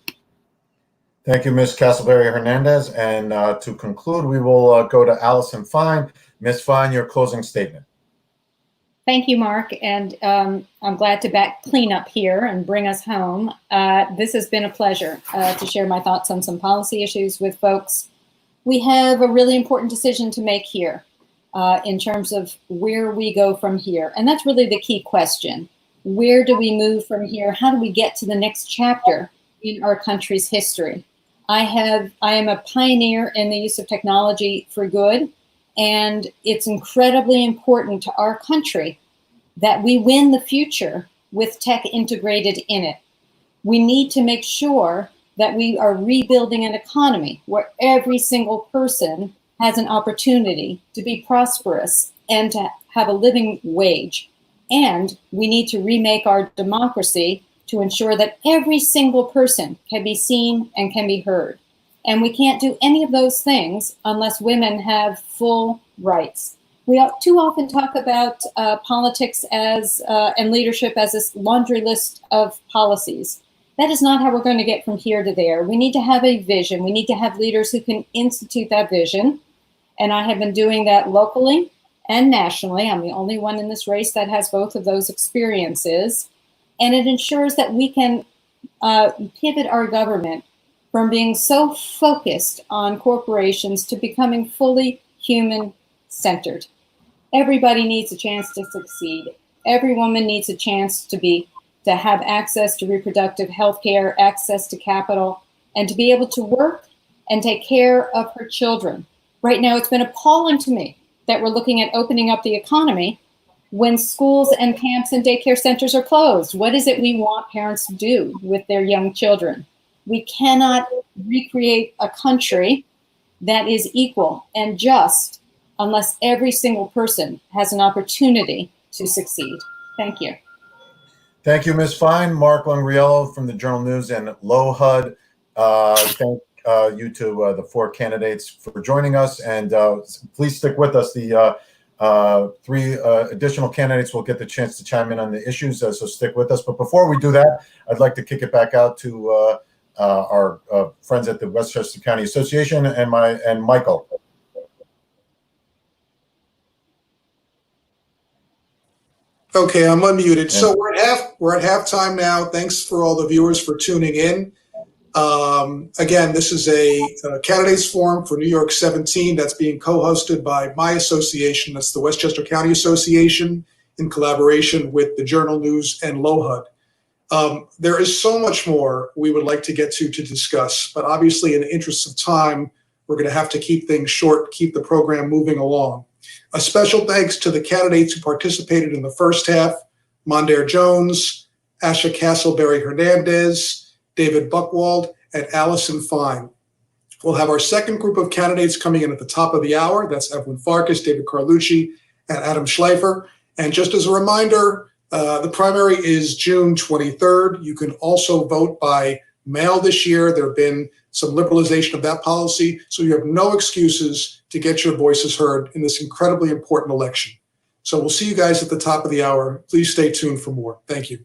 Thank you, Ms. Castleberry Hernandez. And to conclude, we will go to Allison Fine. Ms. Fine, your closing statement.
Thank you, Mark. And I'm glad to clean up here and bring us home. This has been a pleasure to share my thoughts on some policy issues with folks. We have a really important decision to make here in terms of where we go from here. And that's really the key question. Where do we move from here? How do we get to the next chapter in our country's history? I am a pioneer in the use of technology for good, and it's incredibly important to our country that we win the future with tech integrated in it. We need to make sure that we are rebuilding an economy where every single person has an opportunity to be prosperous and to have a living wage. And we need to remake our democracy to ensure that every single person can be seen and can be heard. And we can't do any of those things unless women have full rights. We too often talk about politics and leadership as this laundry list of policies. That is not how we're going to get from here to there. We need to have a vision. We need to have leaders who can institute that vision. And I have been doing that locally and nationally. I'm the only one in this race that has both of those experiences. And it ensures that we can pivot our government from being so focused on corporations to becoming fully human-centered. Everybody needs a chance to succeed. Every woman needs a chance to have access to reproductive health care, access to capital, and to be able to work and take care of her children. Right now, it's been appalling to me that we're looking at opening up the economy when schools and camps and daycare centers are closed. What is it we want parents to do with their young children? We cannot recreate a country that is equal and just unless every single person has an opportunity to succeed. Thank you.
Thank you, Ms. Fine. Mark Lungariello from the Journal News and LOHUD. Thank you to the four candidates for joining us. And please stick with us. The three additional candidates will get the chance to chime in on the issues, so stick with us. But before we do that, I'd like to kick it back out to our friends at the Westchester County Association and Michael.
Okay, I'm unmuted. So we're at halftime now. Thanks for all the viewers for tuning in. Again, this is a candidates forum for New York 17 that's being co-hosted by my association. That's the Westchester County Association in collaboration with the Journal News and LOHUD. There is so much more we would like to get to discuss, but obviously in the interest of time, we're going to have to keep things short, keep the program moving along. A special thanks to the candidates who participated in the first half: Mondaire Jones, Asha Castleberry Hernandez, David Buckwald, and Allison Fine. We'll have our second group of candidates coming in at the top of the hour. That's Evelyn Farkas, David Carlucci, and Adam Schleifer. And just as a reminder, the primary is June 23rd. You can also vote by mail this year. There have been some liberalization of that policy, so you have no excuses to get your voices heard in this incredibly important election. So we'll see you guys at the top of the hour. Please stay tuned for more. Thank you.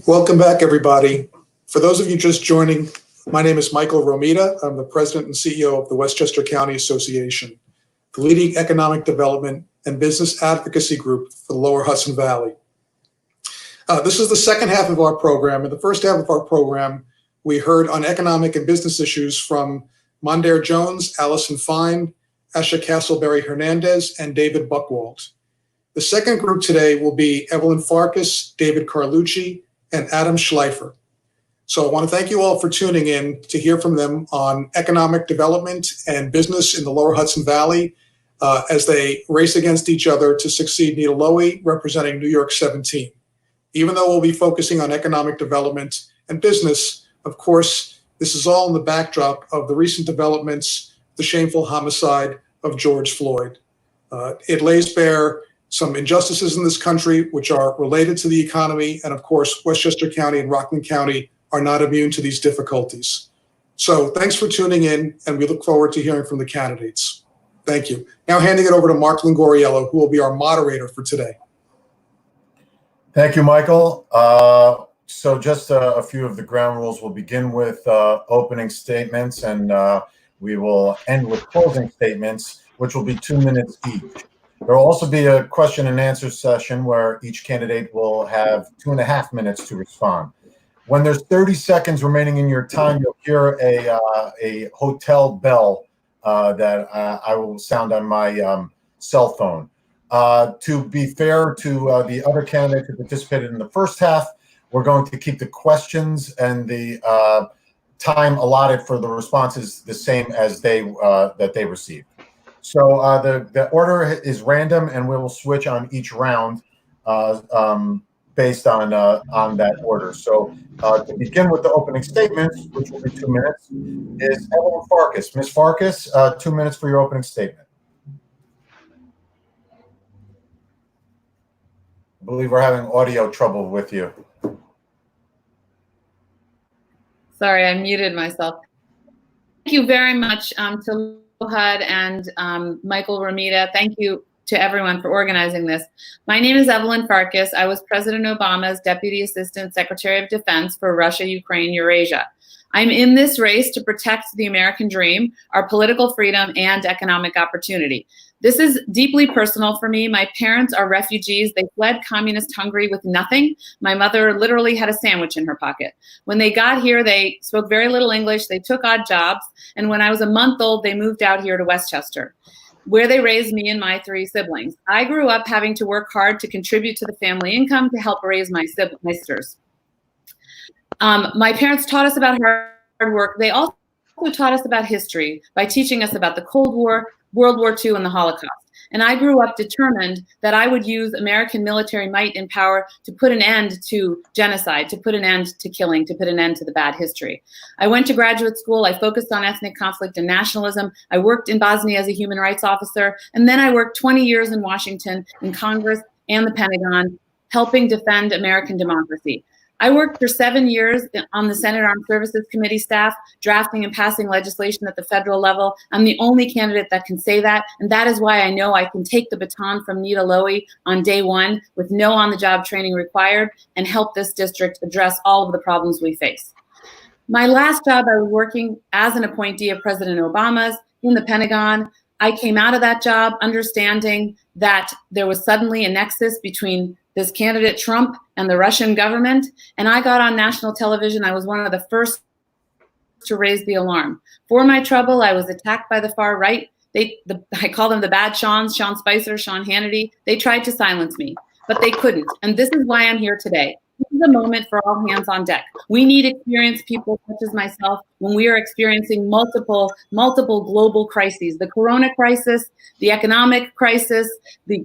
Welcome back, everybody. For those of you just joining, my name is Michael Romita. I'm the president and CEO of the Westchester County Association, the leading economic development and business advocacy group for the Lower Hudson Valley. This is the second half of our program. In the first half of our program, we heard on economic and business issues from Mondaire Jones, Allison Fine, Asha Castleberry Hernandez, and David Buckwald. The second group today will be Evelyn Farkas, David Carlucci, and Adam Schleifer. So I want to thank you all for tuning in to hear from them on economic development and business in the Lower Hudson Valley as they race against each other to succeed Nita Lowey, representing New York 17. Even though we'll be focusing on economic development and business, of course, this is all in the backdrop of the recent developments, the shameful homicide of George Floyd. It lays bare some injustices in this country which are related to the economy, and of course, Westchester County and Rockland County are not immune to these difficulties. So thanks for tuning in, and we look forward to hearing from the candidates. Thank you. Now handing it over to Mark Lungariello, who will be our moderator for today.
Thank you, Michael. So just a few of the ground rules. We'll begin with opening statements, and we will end with closing statements, which will be 2 minutes each. There will also be a question and answer session where each candidate will have 2.5 minutes to respond. When there's 30 seconds remaining in your time, you'll hear a hotel bell that I will sound on my cell phone. To be fair to the other candidates who participated in the first half, we're going to keep the questions and the time allotted for the responses the same as that they received. So the order is random, and we will switch on each round based on that order. So to begin with the opening statements, which will be 2 minutes, is Evelyn Farkas. Ms. Farkas, 2 minutes for your opening statement. I believe we're having audio trouble with you.
Sorry, I muted myself. Thank you very much to HUD and Michael Romita. Thank you to everyone for organizing this. My name is Evelyn Farkas. I was President Obama's Deputy Assistant Secretary of Defense for Russia, Ukraine, Eurasia. I'm in this race to protect the American dream, our political freedom, and economic opportunity. This is deeply personal for me. My parents are refugees. They fled communist Hungary with nothing. My mother literally had a sandwich in her pocket. When they got here, they spoke very little English. They took odd jobs. And when I was a month old, they moved out here to Westchester, where they raised me and my 3 siblings. I grew up having to work hard to contribute to the family income to help raise my sisters. My parents taught us about hard work. They also taught us about history by teaching us about the Cold War, World War II, and the Holocaust. And I grew up determined that I would use American military might and power to put an end to genocide, to put an end to killing, to put an end to the bad history. I went to graduate school. I focused on ethnic conflict and nationalism. I worked in Bosnia as a human rights officer. And then I worked 20 years in Washington, in Congress and the Pentagon, helping defend American democracy. I worked for 7 years on the Senate Armed Services Committee staff, drafting and passing legislation at the federal level. I'm the only candidate that can say that, and that is why I know I can take the baton from Nita Lowey on day 1 with no on-the-job training required and help this district address all of the problems we face. My last job, I was working as an appointee of President Obama's in the Pentagon. I came out of that job understanding that there was suddenly a nexus between this candidate Trump and the Russian government, and I got on national television. I was one of the first to raise the alarm. For my trouble, I was attacked by the far right. I call them the bad Seans, Sean Spicer, Sean Hannity. They tried to silence me, but they couldn't. And this is why I'm here today. This is a moment for all hands on deck. We need experienced people such as myself when we are experiencing multiple global crises: the corona crisis, the economic crisis, the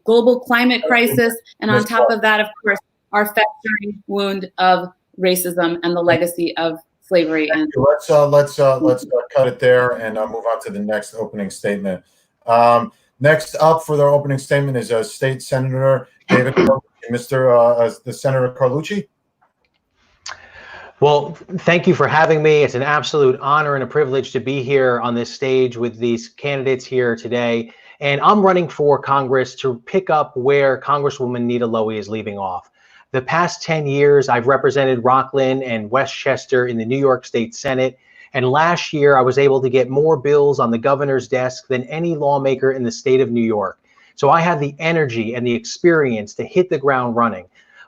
global climate crisis, and on top of that, of course, our festering wound of racism and the legacy of slavery. And
let's cut it there and move on to the next opening statement. Next up for their opening statement is State Senator David Carlucci. The Senator Carlucci.
Well, thank you for having me. It's an absolute honor and a privilege to be here on this stage with these candidates here today. And I'm running for Congress to pick up where Congresswoman Nita Lowey is leaving off. The past 10 years, I've represented Rockland and Westchester in the New York State Senate. And last year, I was able to get more bills on the governor's desk than any lawmaker in the state of New York. So I have the energy and the experience to hit the ground running.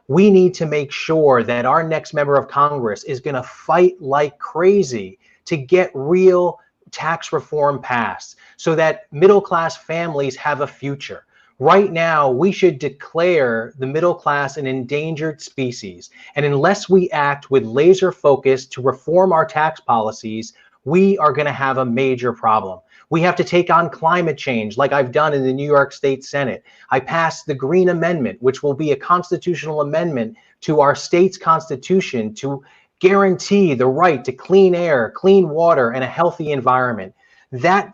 We need to make sure that our next member of Congress is going to fight like crazy to get real tax reform passed so that middle-class families have a future. Right now, we should declare the middle class an endangered species. And unless we act with laser focus to reform our tax policies, we are going to have a major problem. We have to take on climate change like I've done in the New York State Senate. I passed the Green Amendment, which will be a constitutional amendment to our state's constitution to guarantee the right to clean air, clean water, and a healthy environment. That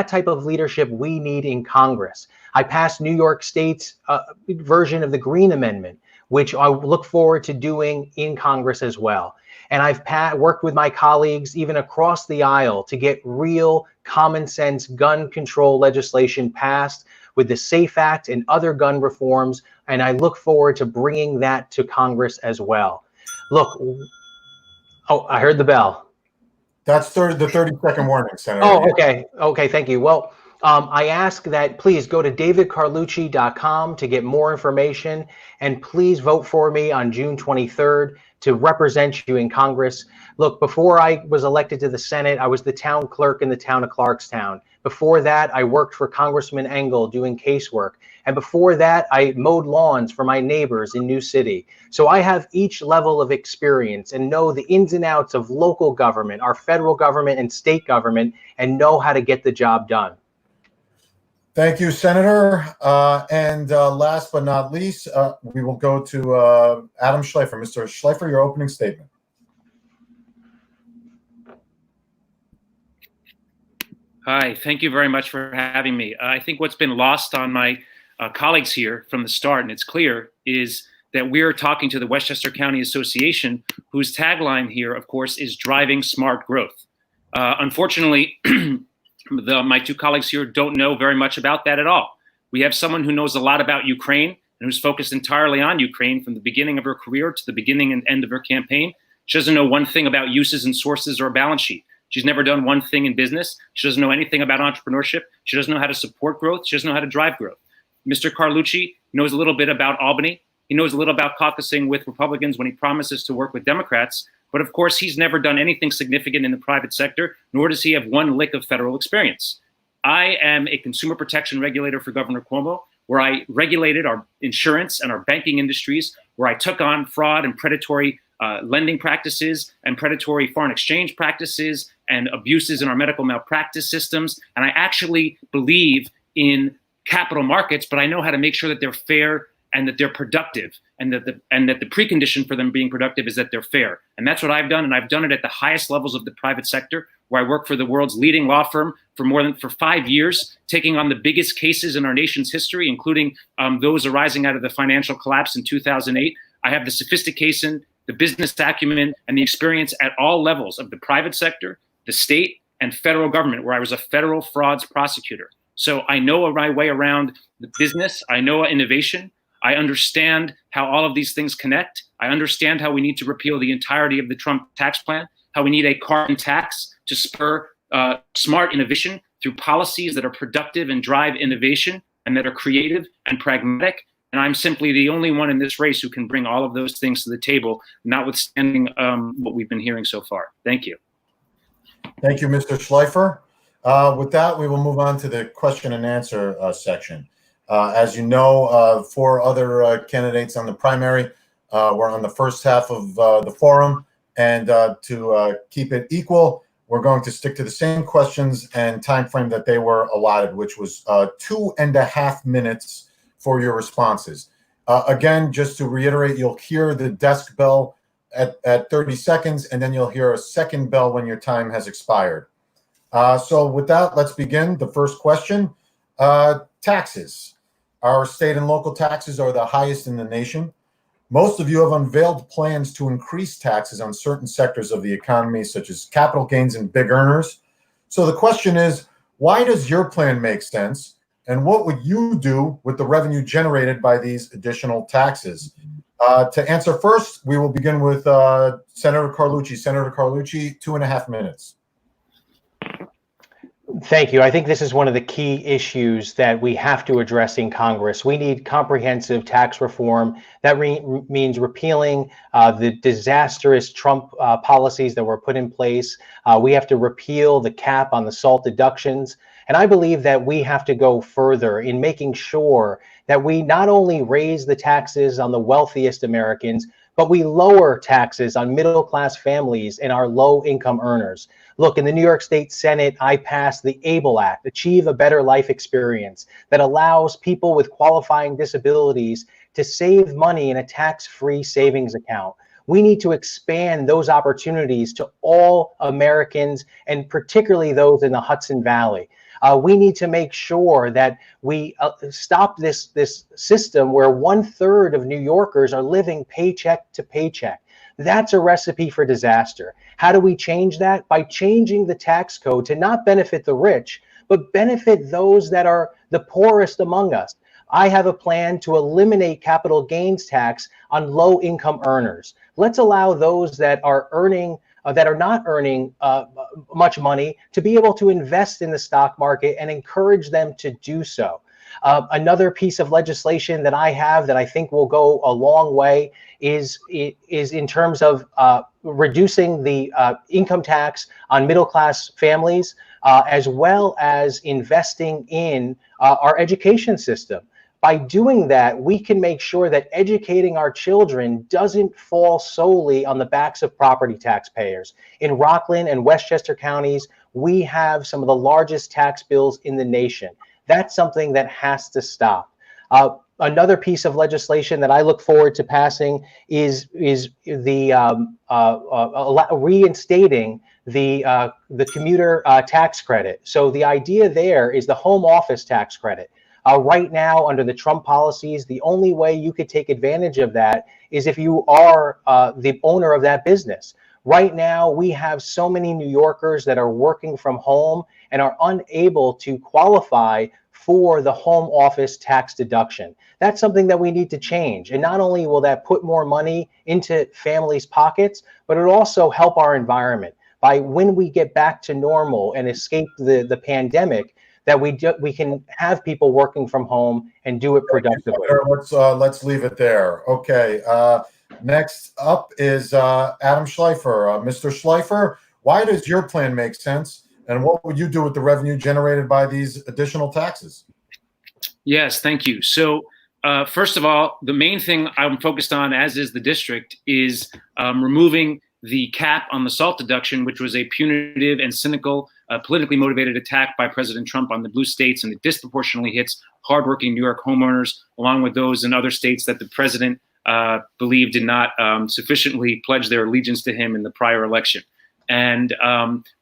type of leadership we need in Congress. I passed New York State's version of the Green Amendment, which I look forward to doing in Congress as well. And I've worked with my colleagues even across the aisle to get real common sense gun control legislation passed with the SAFE Act and other gun reforms. And I look forward to bringing that to Congress as well. Look, oh, I heard the bell.
That's the 30-second warning, Senator.
Oh, okay. Okay, thank you. Well, I ask that please go to davidcarlucci.com to get more information, and please vote for me on June 23rd to represent you in Congress. Look, before I was elected to the Senate, I was the town clerk in the town of Clarkstown. Before that, I worked for Congressman Engel doing casework. And before that, I mowed lawns for my neighbors in New City. So I have each level of experience and know the ins and outs of local government, our federal government and state government, and know how to get the job done.
Thank you, Senator. And last but not least, we will go to Adam Schleifer. Mr. Schleifer, your opening statement.
Hi, thank you very much for having me. I think what's been lost on my colleagues here from the start, and it's clear, is that we're talking to the Westchester County Association, whose tagline here, of course, is driving smart growth. Unfortunately, my two colleagues here don't know very much about that at all. We have someone who knows a lot about Ukraine and who's focused entirely on Ukraine from the beginning of her career to the beginning and end of her campaign. She doesn't know one thing about uses and sources or a balance sheet. She's never done one thing in business. She doesn't know anything about entrepreneurship. She doesn't know how to support growth. She doesn't know how to drive growth. Mr. Carlucci knows a little bit about Albany. He knows a little about caucusing with Republicans when he promises to work with Democrats. But of course, he's never done anything significant in the private sector, nor does he have one lick of federal experience. I am a consumer protection regulator for Governor Cuomo, where I regulated our insurance and our banking industries, where I took on fraud and predatory lending practices and predatory foreign exchange practices and abuses in our medical malpractice systems. And I actually believe in capital markets, but I know how to make sure that they're fair and that they're productive, and that the precondition for them being productive is that they're fair. And that's what I've done, and I've done it at the highest levels of the private sector, where I work for the world's leading law firm for 5 years, taking on the biggest cases in our nation's history, including those arising out of the financial collapse in 2008. I have the sophistication, the business acumen, and the experience at all levels of the private sector, the state, and federal government, where I was a federal frauds prosecutor. So I know my way around the business. I know innovation. I understand how all of these things connect. I understand how we need to repeal the entirety of the Trump tax plan, how we need a carbon tax to spur smart innovation through policies that are productive and drive innovation and that are creative and pragmatic. And I'm simply the only one in this race who can bring all of those things to the table, notwithstanding what we've been hearing so far. Thank you.
Thank you, Mr. Schleifer. With that, we will move on to the question and answer section. As you know, 4 other candidates on the primary were on the first half of the forum. And to keep it equal, we're going to stick to the same questions and time frame that they were allotted, which was 2.5 minutes for your responses. Again, just to reiterate, you'll hear the desk bell at 30 seconds, and then you'll hear a second bell when your time has expired. So with that, let's begin. The first question, taxes. Our state and local taxes are the highest in the nation. Most of you have unveiled plans to increase taxes on certain sectors of the economy, such as capital gains and big earners. So the question is, why does your plan make sense? And what would you do with the revenue generated by these additional taxes? To answer first, we will begin with Senator Carlucci. Senator Carlucci, 2.5 minutes.
Thank you. I think this is one of the key issues that we have to address in Congress. We need comprehensive tax reform. That means repealing the disastrous Trump policies that were put in place. We have to repeal the cap on the SALT deductions. And I believe that we have to go further in making sure that we not only raise the taxes on the wealthiest Americans, but we lower taxes on middle-class families and our low-income earners. Look, in the New York State Senate, I passed the ABLE Act, Achieve a Better Life Experience, that allows people with qualifying disabilities to save money in a tax-free savings account. We need to expand those opportunities to all Americans, and particularly those in the Hudson Valley. We need to make sure that we stop this system where 1/3 of New Yorkers are living paycheck to paycheck. That's a recipe for disaster. How do we change that? By changing the tax code to not benefit the rich, but benefit those that are the poorest among us. I have a plan to eliminate capital gains tax on low-income earners. Let's allow those that are not earning much money to be able to invest in the stock market and encourage them to do so. Another piece of legislation that I have that I think will go a long way is in terms of reducing the income tax on middle-class families, as well as investing in our education system. By doing that, we can make sure that educating our children doesn't fall solely on the backs of property taxpayers. In Rockland and Westchester counties, we have some of the largest tax bills in the nation. That's something that has to stop. Another piece of legislation that I look forward to passing is the reinstating the commuter tax credit. So the idea there is the home office tax credit. Right now, under the Trump policies, the only way you could take advantage of that is if you are the owner of that business. Right now, we have so many New Yorkers that are working from home and are unable to qualify for the home office tax deduction. That's something that we need to change. And not only will that put more money into families' pockets, but it'll also help our environment. By when we get back to normal and escape the pandemic, that we can have people working from home and do it productively.
Let's leave it there. Okay. Next up is Adam Schleifer. Mr. Schleifer, why does your plan make sense? And what would you do with the revenue generated by these additional taxes?
Yes, thank you. So first of all, the main thing I'm focused on, as is the district, is removing the cap on the SALT deduction, which was a punitive and cynical, politically motivated attack by President Trump on the blue states, and it disproportionately hits hardworking New York homeowners, along with those in other states that the president believed did not sufficiently pledge their allegiance to him in the prior election. And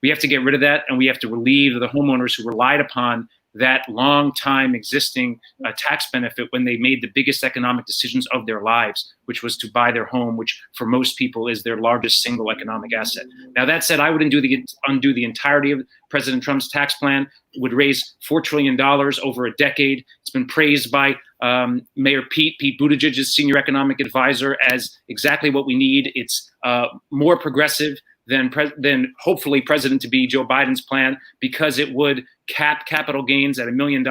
we have to get rid of that, and we have to relieve the homeowners who relied upon that long time existing tax benefit when they made the biggest economic decisions of their lives, which was to buy their home, which for most people is their largest single economic asset. Now, that said, I would undo the entirety of President Trump's tax plan, would raise $4 trillion over a decade. It's been praised by Mayor Pete Buttigieg's senior economic advisor as exactly what we need. It's more progressive than hopefully President-to-be Joe Biden's plan, because it would cap capital gains at $1 million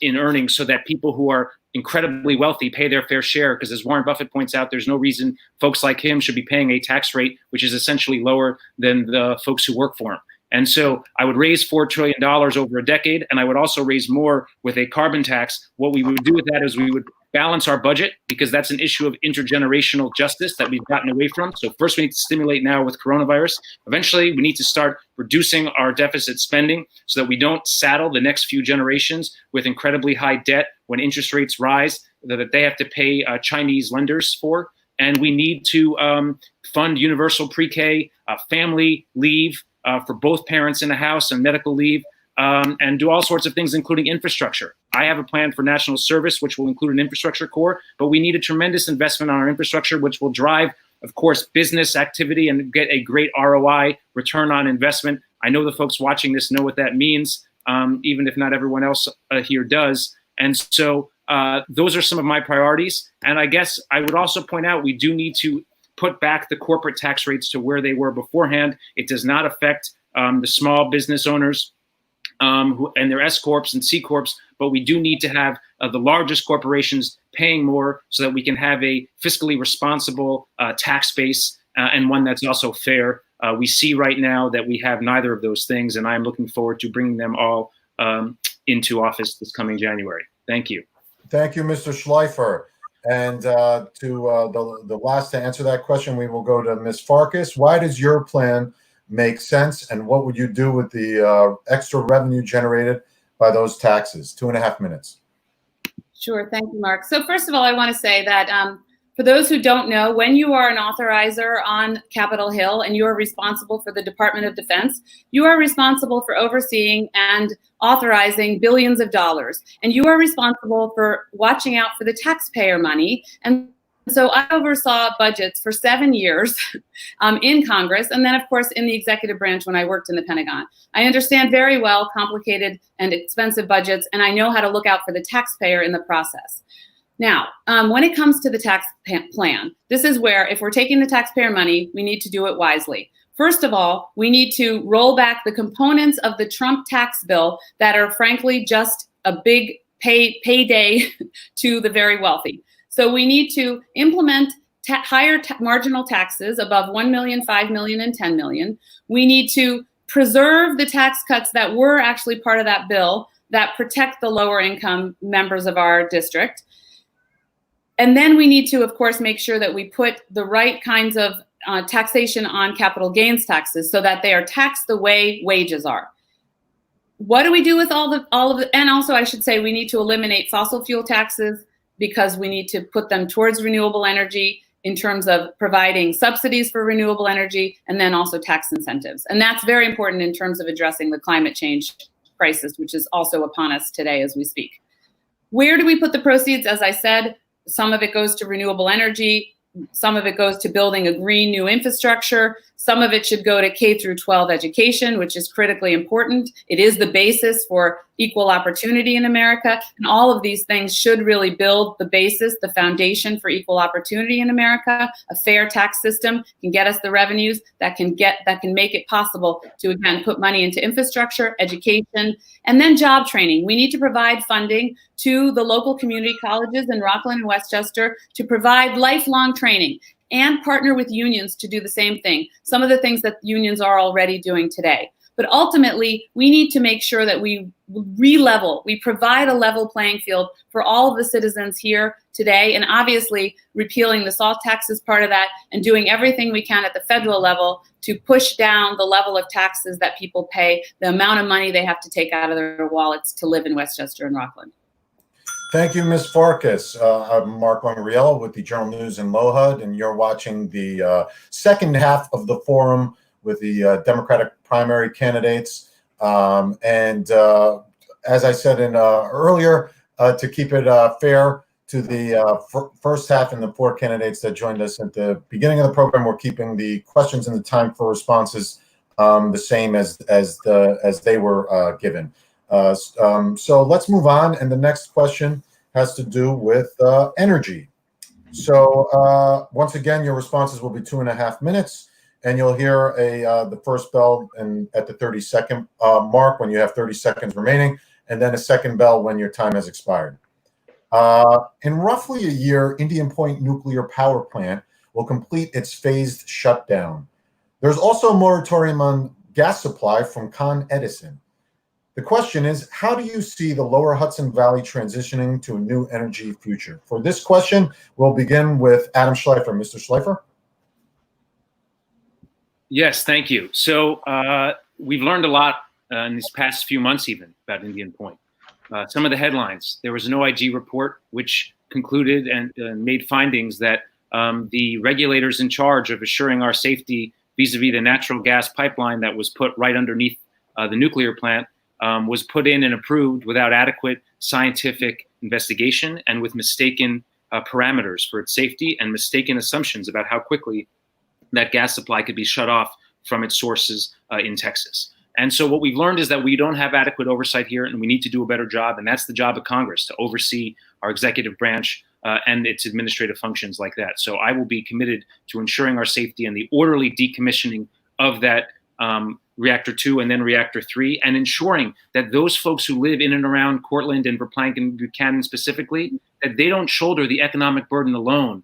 in earnings, so that people who are incredibly wealthy pay their fair share. Because as Warren Buffett points out, there's no reason folks like him should be paying a tax rate which is essentially lower than the folks who work for him. And so I would raise $4 trillion over a decade, and I would also raise more with a carbon tax. What we would do with that is we would balance our budget, because that's an issue of intergenerational justice that we've gotten away from. So first we need to stimulate now with coronavirus. Eventually we need to start reducing our deficit spending so that we don't saddle the next few generations with incredibly high debt when interest rates rise that they have to pay Chinese lenders for. And we need to fund universal pre-K, family leave for both parents in the house, and medical leave, and do all sorts of things, including infrastructure. I have a plan for national service, which will include an infrastructure core, but we need a tremendous investment on our infrastructure, which will drive, of course, business activity and get a great ROI, return on investment. I know the folks watching this know what that means, even if not everyone else here does. And so those are some of my priorities. And I guess I would also point out we do need to put back the corporate tax rates to where they were beforehand. It does not affect the small business owners and their S corps and C corps, but we do need to have the largest corporations paying more so that we can have a fiscally responsible tax base and one that's also fair. We see right now that we have neither of those things, and I'm looking forward to bringing them all into office this coming January. Thank you.
Thank you, Mr. Schleifer. And the last to answer that question, we will go to Ms. Farkas. Why does your plan make sense, and what would you do with the extra revenue generated by those taxes? 2.5 minutes.
Sure. Thank you, Mark. So first of all, I want to say that for those who don't know, when you are an authorizer on Capitol Hill and you are responsible for the Department of Defense, you are responsible for overseeing and authorizing billions of dollars. And you are responsible for watching out for the taxpayer money. And so I oversaw budgets for 7 years in Congress, and then, of course, in the executive branch when I worked in the Pentagon. I understand very well complicated and expensive budgets, and I know how to look out for the taxpayer in the process. Now, when it comes to the tax plan, this is where, if we're taking the taxpayer money, we need to do it wisely. First of all, we need to roll back the components of the Trump tax bill that are, frankly, just a big payday to the very wealthy. So we need to implement higher marginal taxes above 1 million, 5 million, and 10 million. We need to preserve the tax cuts that were actually part of that bill that protect the lower income members of our district. And then we need to, of course, make sure that we put the right kinds of taxation on capital gains taxes so that they are taxed the way wages are. What do we do with all of the, and also I should say we need to eliminate fossil fuel taxes, because we need to put them towards renewable energy in terms of providing subsidies for renewable energy, and then also tax incentives. And that's very important in terms of addressing the climate change crisis, which is also upon us today as we speak. Where do we put the proceeds? As I said, some of it goes to renewable energy, some of it goes to building a green new infrastructure, some of it should go to K through 12 education, which is critically important. It is the basis for equal opportunity in America, and all of these things should really build the basis, the foundation for equal opportunity in America. A fair tax system can get us the revenues that can make it possible to, again, put money into infrastructure, education, and then job training. We need to provide funding to the local community colleges in Rockland and Westchester to provide lifelong training, and partner with unions to do the same thing, some of the things that unions are already doing today. But ultimately, we need to make sure that we provide a level playing field for all of the citizens here today, and obviously repealing the SALT tax is part of that, and doing everything we can at the federal level to push down the level of taxes that people pay, the amount of money they have to take out of their wallets to live in Westchester and Rockland.
Thank you, Ms. Farkas. I'm Mark Lungariello with the Journal News in LoHUD, and you're watching the second half of the forum with the Democratic primary candidates. As I said earlier, to keep it fair to the first half and the 4 candidates that joined us at the beginning of the program, we're keeping the questions and the time for responses the same as they were given. So let's move on, and the next question has to do with energy. So once again, your responses will be 2.5 minutes, and you'll hear the first bell at the 30-second mark when you have 30 seconds remaining, and then a second bell when your time has expired. In roughly a year, Indian Point Nuclear Power Plant will complete its phased shutdown. There's also a moratorium on gas supply from Con Edison. The question is, how do you see the lower Hudson Valley transitioning to a new energy future? For this question, we'll begin with Adam Schleifer. Mr. Schleifer?
Yes, thank you. So we've learned a lot in these past few months even about Indian Point. Some of the headlines: there was an OIG report which concluded and made findings that the regulators in charge of assuring our safety vis-a-vis the natural gas pipeline that was put right underneath the nuclear plant was put in and approved without adequate scientific investigation and with mistaken parameters for its safety and mistaken assumptions about how quickly that gas supply could be shut off from its sources in Texas. And so what we've learned is that we don't have adequate oversight here, and we need to do a better job. And that's the job of Congress, to oversee our executive branch and its administrative functions like that. So I will be committed to ensuring our safety and the orderly decommissioning of that reactor 2 and then reactor 3, and ensuring that those folks who live in and around Cortland and Verplank and Buchanan specifically, that they don't shoulder the economic burden alone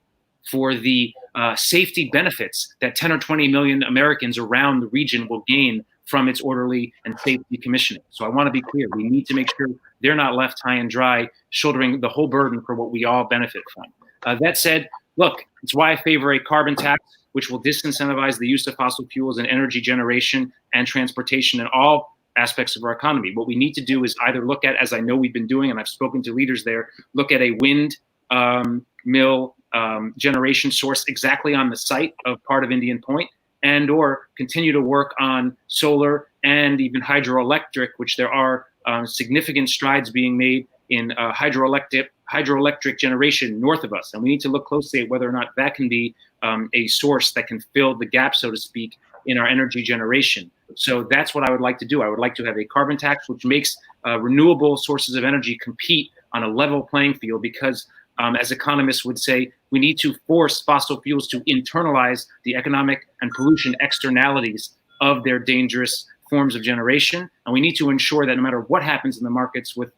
for the safety benefits that 10 or 20 million Americans around the region will gain from its orderly and safe decommissioning. So I want to be clear, we need to make sure they're not left high and dry, shouldering the whole burden for what we all benefit from. That said, look, it's why I favor a carbon tax, which will disincentivize the use of fossil fuels in energy generation and transportation in all aspects of our economy. What we need to do is either look at, as I know we've been doing, and I've spoken to leaders there, look at a wind mill generation source exactly on the site of part of Indian Point, and or continue to work on solar and even hydroelectric, which there are significant strides being made in hydroelectric generation north of us. And we need to look closely at whether or not that can be a source that can fill the gap, so to speak, in our energy generation. So that's what I would like to do. I would like to have a carbon tax which makes renewable sources of energy compete on a level playing field, because as economists would say, we need to force fossil fuels to internalize the economic and pollution externalities of their dangerous forms of generation. And we need to ensure that no matter what happens in the markets with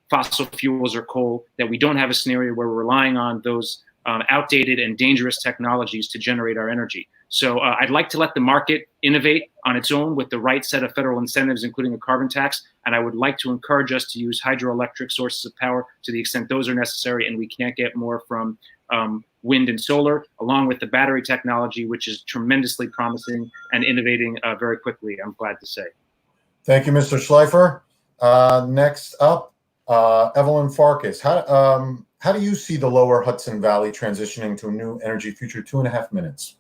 fossil fuels or coal, that we don't have a scenario where we're relying on those outdated and dangerous technologies to generate our energy. So I'd like to let the market innovate on its own with the right set of federal incentives, including a carbon tax. And I would like to encourage us to use hydroelectric sources of power to the extent those are necessary, and we can't get more from wind and solar, along with the battery technology, which is tremendously promising and innovating very quickly, I'm glad to say.
Thank you, Mr. Schleifer. Next up, Evelyn Farkas. How do you see the lower Hudson Valley transitioning to a new energy future? 2.5 minutes.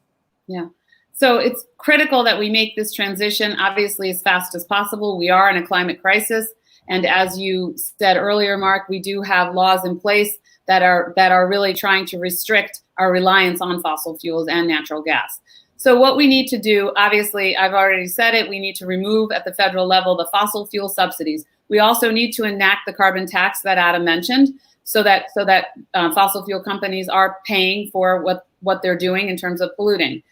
Yeah. So it's critical that we make this transition, obviously, as fast as possible. We are in a climate crisis. And as you said earlier, Mark, we do have laws in place that are really trying to restrict our reliance on fossil fuels and natural gas. So what we need to do, obviously, I've already said it, we need to remove at the federal level the fossil fuel subsidies. We also need to enact the carbon tax that Adam mentioned, so that fossil fuel companies are paying for what they're doing in terms of polluting.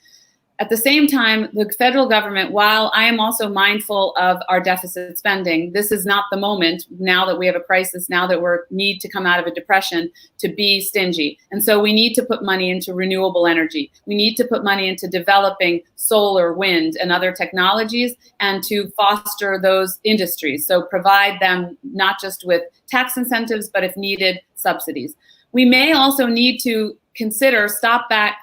At the same time, the federal government, while I am also mindful of our deficit spending, this is not the moment, now that we have a crisis, now that we need to come out of a depression, to be stingy. And so we need to put money into renewable energy. We need to put money into developing solar, wind, and other technologies, and to foster those industries. So provide them not just with tax incentives, but if needed, subsidies. We may also need to consider stopgap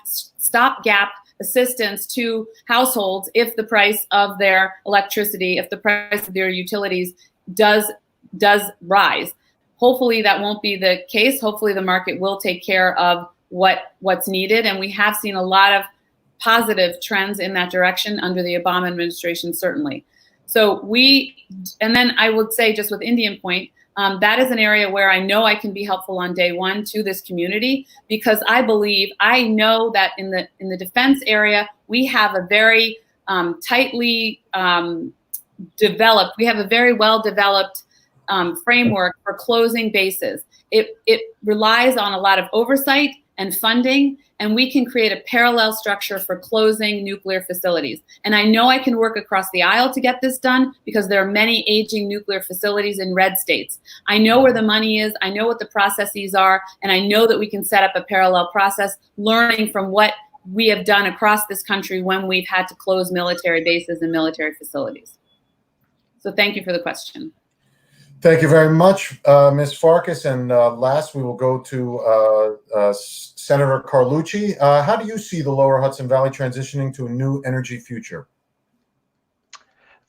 assistance to households if the price of their electricity, if the price of their utilities does rise. Hopefully that won't be the case. Hopefully the market will take care of what's needed. And we have seen a lot of positive trends in that direction under the Obama administration, certainly. So and then I would say, just with Indian Point, that is an area where I know I can be helpful on day one to this community, because I know that in the defense area, we have a very tightly developed, we have a very well-developed framework for closing bases. It relies on a lot of oversight and funding, and we can create a parallel structure for closing nuclear facilities. And I know I can work across the aisle to get this done, because there are many aging nuclear facilities in red states. I know where the money is, I know what the processes are, and I know that we can set up a parallel process, learning from what we have done across this country when we've had to close military bases and military facilities. So thank you for the question.
Thank you very much, Ms. Farkas. And last, we will go to Senator Carlucci. How do you see the lower Hudson Valley transitioning to a new energy future?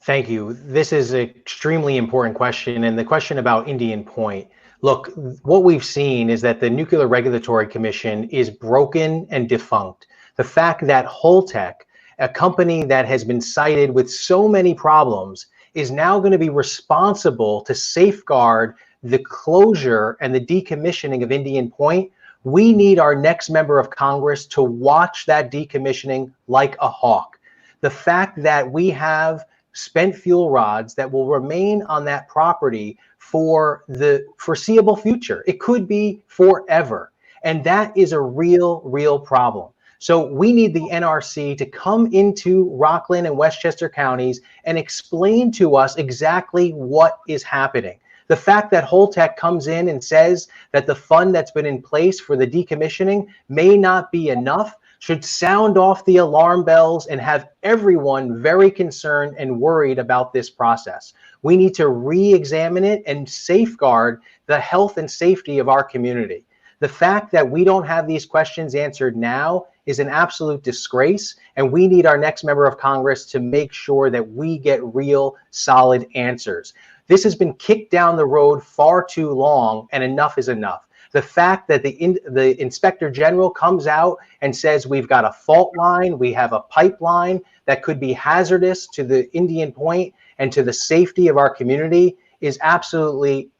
Thank you. This is an extremely important question. And the question about Indian Point, look, what we've seen is that the Nuclear Regulatory Commission is broken and defunct. The fact that Holtec, a company that has been cited with so many problems, is now going to be responsible to safeguard the closure and the decommissioning of Indian Point. We need our next member of Congress to watch that decommissioning like a hawk. The fact that we have spent fuel rods that will remain on that property for the foreseeable future. It could be forever. And that is a real problem. So we need the NRC to come into Rockland and Westchester counties and explain to us exactly what is happening. The fact that Holtec comes in and says that the fund that's been in place for the decommissioning may not be enough should sound off the alarm bells and have everyone very concerned and worried about this process. We need to re-examine it and safeguard the health and safety of our community. The fact that we don't have these questions answered now is an absolute disgrace, and we need our next member of Congress to make sure that we get real, solid answers. This has been kicked down the road far too long, and enough is enough. The fact that the Inspector General comes out and says we've got a fault line, we have a pipeline that could be hazardous to the Indian Point and to the safety of our community is absolutely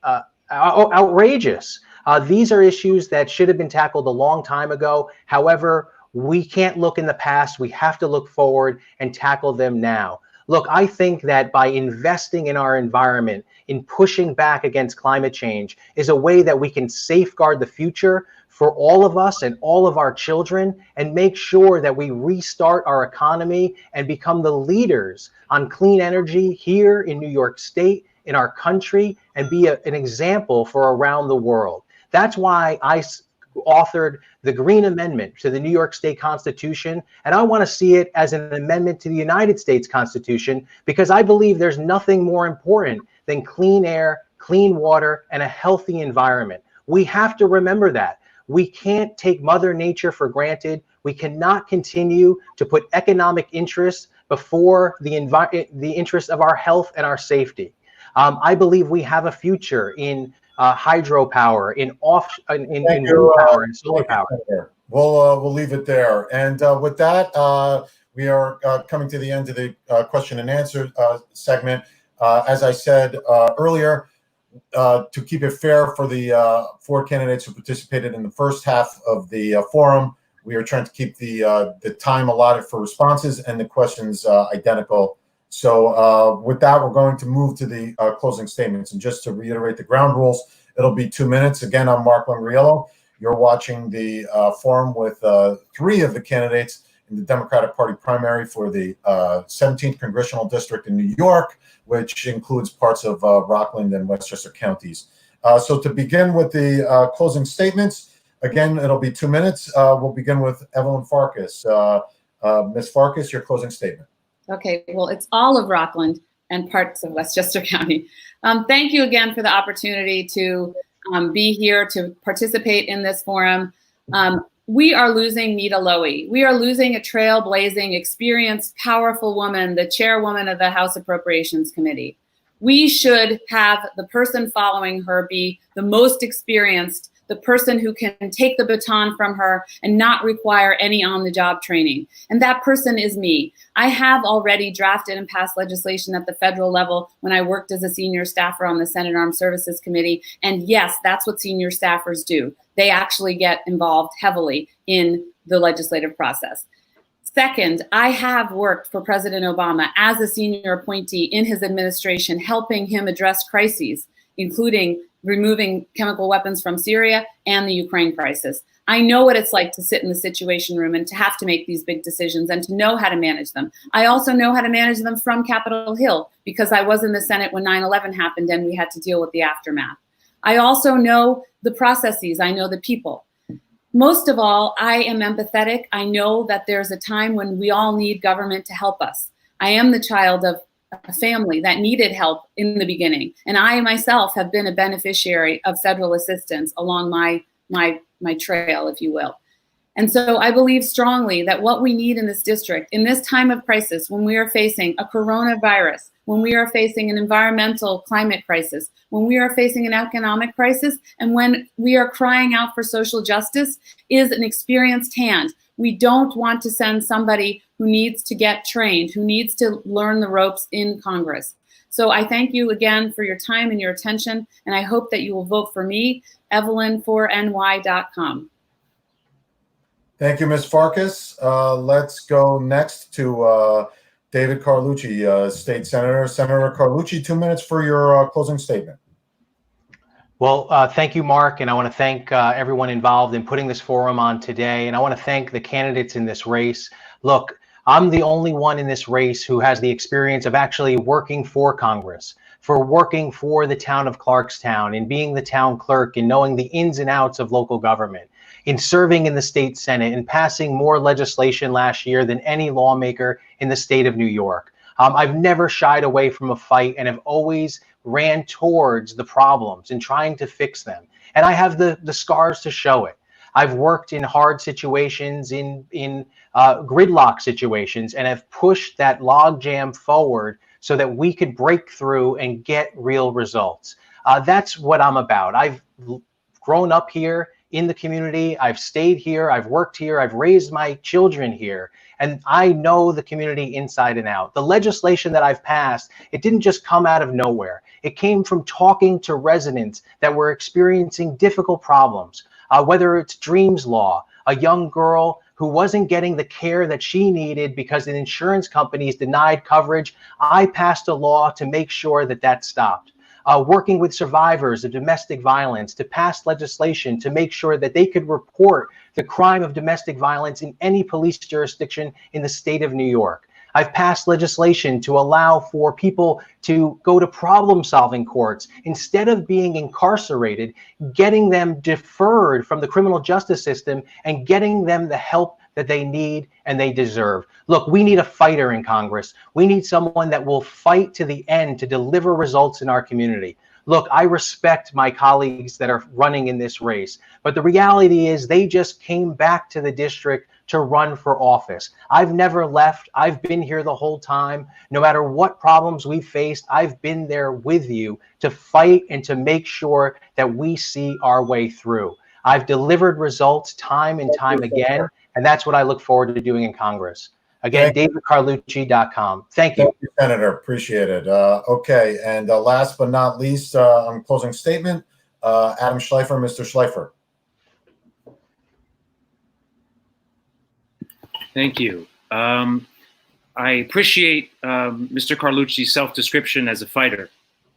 outrageous. These are issues that should have been tackled a long time ago. However, we can't look in the past. We have to look forward and tackle them now. Look, I think that by investing in our environment, in pushing back against climate change, is a way that we can safeguard the future for all of us and all of our children, and make sure that we restart our economy and become the leaders on clean energy here in New York State, in our country, and be an example for around the world. That's why I authored the Green Amendment to the New York State Constitution, and I want to see it as an amendment to the United States Constitution, because I believe there's nothing more important than clean air, clean water, and a healthy environment. We have to remember that. We can't take Mother Nature for granted. We cannot continue to put economic interests before the interests of our health and our safety. I believe we have a future in hydropower, in wind power and solar power.
We'll leave it there. And with that, we are coming to the end of the question and answer segment. As I said earlier, to keep it fair for the 4 candidates who participated in the first half of the forum, we are trying to keep the time allotted for responses and the questions identical. So with that, we're going to move to the closing statements. And just to reiterate the ground rules, it'll be 2 minutes. Again, I'm Mark Lungariello. You're watching the forum with 3 of the candidates in the Democratic Party primary for the 17th Congressional District in New York, which includes parts of Rockland and Westchester counties. So to begin with the closing statements, again, it'll be 2 minutes. We'll begin with Evelyn Farkas. Ms. Farkas, your closing statement.
Okay, well, it's all of Rockland and parts of Westchester County. Thank you again for the opportunity to be here to participate in this forum. We are losing Nita Lowey. We are losing a trailblazing, experienced, powerful woman, the chairwoman of the House Appropriations Committee. We should have the person following her be the most experienced, the person who can take the baton from her and not require any on-the-job training. And that person is me. I have already drafted and passed legislation at the federal level when I worked as a senior staffer on the Senate Armed Services Committee. And yes, that's what senior staffers do. They actually get involved heavily in the legislative process. Second, I have worked for President Obama as a senior appointee in his administration, helping him address crises, including removing chemical weapons from Syria and the Ukraine crisis. I know what it's like to sit in the Situation Room and to have to make these big decisions and to know how to manage them. I also know how to manage them from Capitol Hill because I was in the Senate when 9/11 happened and we had to deal with the aftermath. I also know the processes. I know the people. Most of all, I am empathetic. I know that there's a time when we all need government to help us. I am the child of a family that needed help in the beginning. And I myself have been a beneficiary of federal assistance along my trail, if you will. And so I believe strongly that what we need in this district, in this time of crisis, when we are facing a coronavirus, when we are facing an environmental climate crisis, when we are facing an economic crisis, and when we are crying out for social justice, is an experienced hand. We don't want to send somebody who needs to get trained, who needs to learn the ropes in Congress. So I thank you again for your time and your attention, and I hope that you will vote for me, Evelyn4ny.com.
Thank you, Ms. Farkas. Let's go next to David Carlucci, State Senator. Senator Carlucci, 2 minutes for your closing statement.
Well, thank you, Mark, and I want to thank everyone involved in putting this forum on today, and I want to thank the candidates in this race. Look, I'm the only one in this race who has the experience of actually working for Congress, for working for the town of Clarkstown, and being the town clerk, and knowing the ins and outs of local government, in serving in the state Senate, and passing more legislation last year than any lawmaker in the state of New York. I've never shied away from a fight and have always ran towards the problems and trying to fix them. And I have the scars to show it. I've worked in hard situations, in gridlock situations, and have pushed that logjam forward so that we could break through and get real results. That's what I'm about. I've grown up here in the community. I've stayed here. I've worked here. I've raised my children here. And I know the community inside and out. The legislation that I've passed, it didn't just come out of nowhere. It came from talking to residents that were experiencing difficult problems, whether it's Dreams Law, a young girl who wasn't getting the care that she needed because the insurance companies denied coverage. I passed a law to make sure that that stopped. Working with survivors of domestic violence to pass legislation to make sure that they could report the crime of domestic violence in any police jurisdiction in the state of New York. I've passed legislation to allow for people to go to problem-solving courts instead of being incarcerated, getting them deferred from the criminal justice system and getting them the help that they need and they deserve. Look, we need a fighter in Congress. We need someone that will fight to the end to deliver results in our community. Look, I respect my colleagues that are running in this race, but the reality is they just came back to the district to run for office. I've never left. I've been here the whole time. No matter what problems we faced, I've been there with you to fight and to make sure that we see our way through. I've delivered results time and time again, and that's what I look forward to doing in Congress. Again, davidcarlucci.com. Thank you.
Thank you, Senator. Appreciate it. Okay, and last but not least, on closing statement, Adam Schleifer. Mr. Schleifer.
Thank you. I appreciate Mr. Carlucci's self-description as a fighter.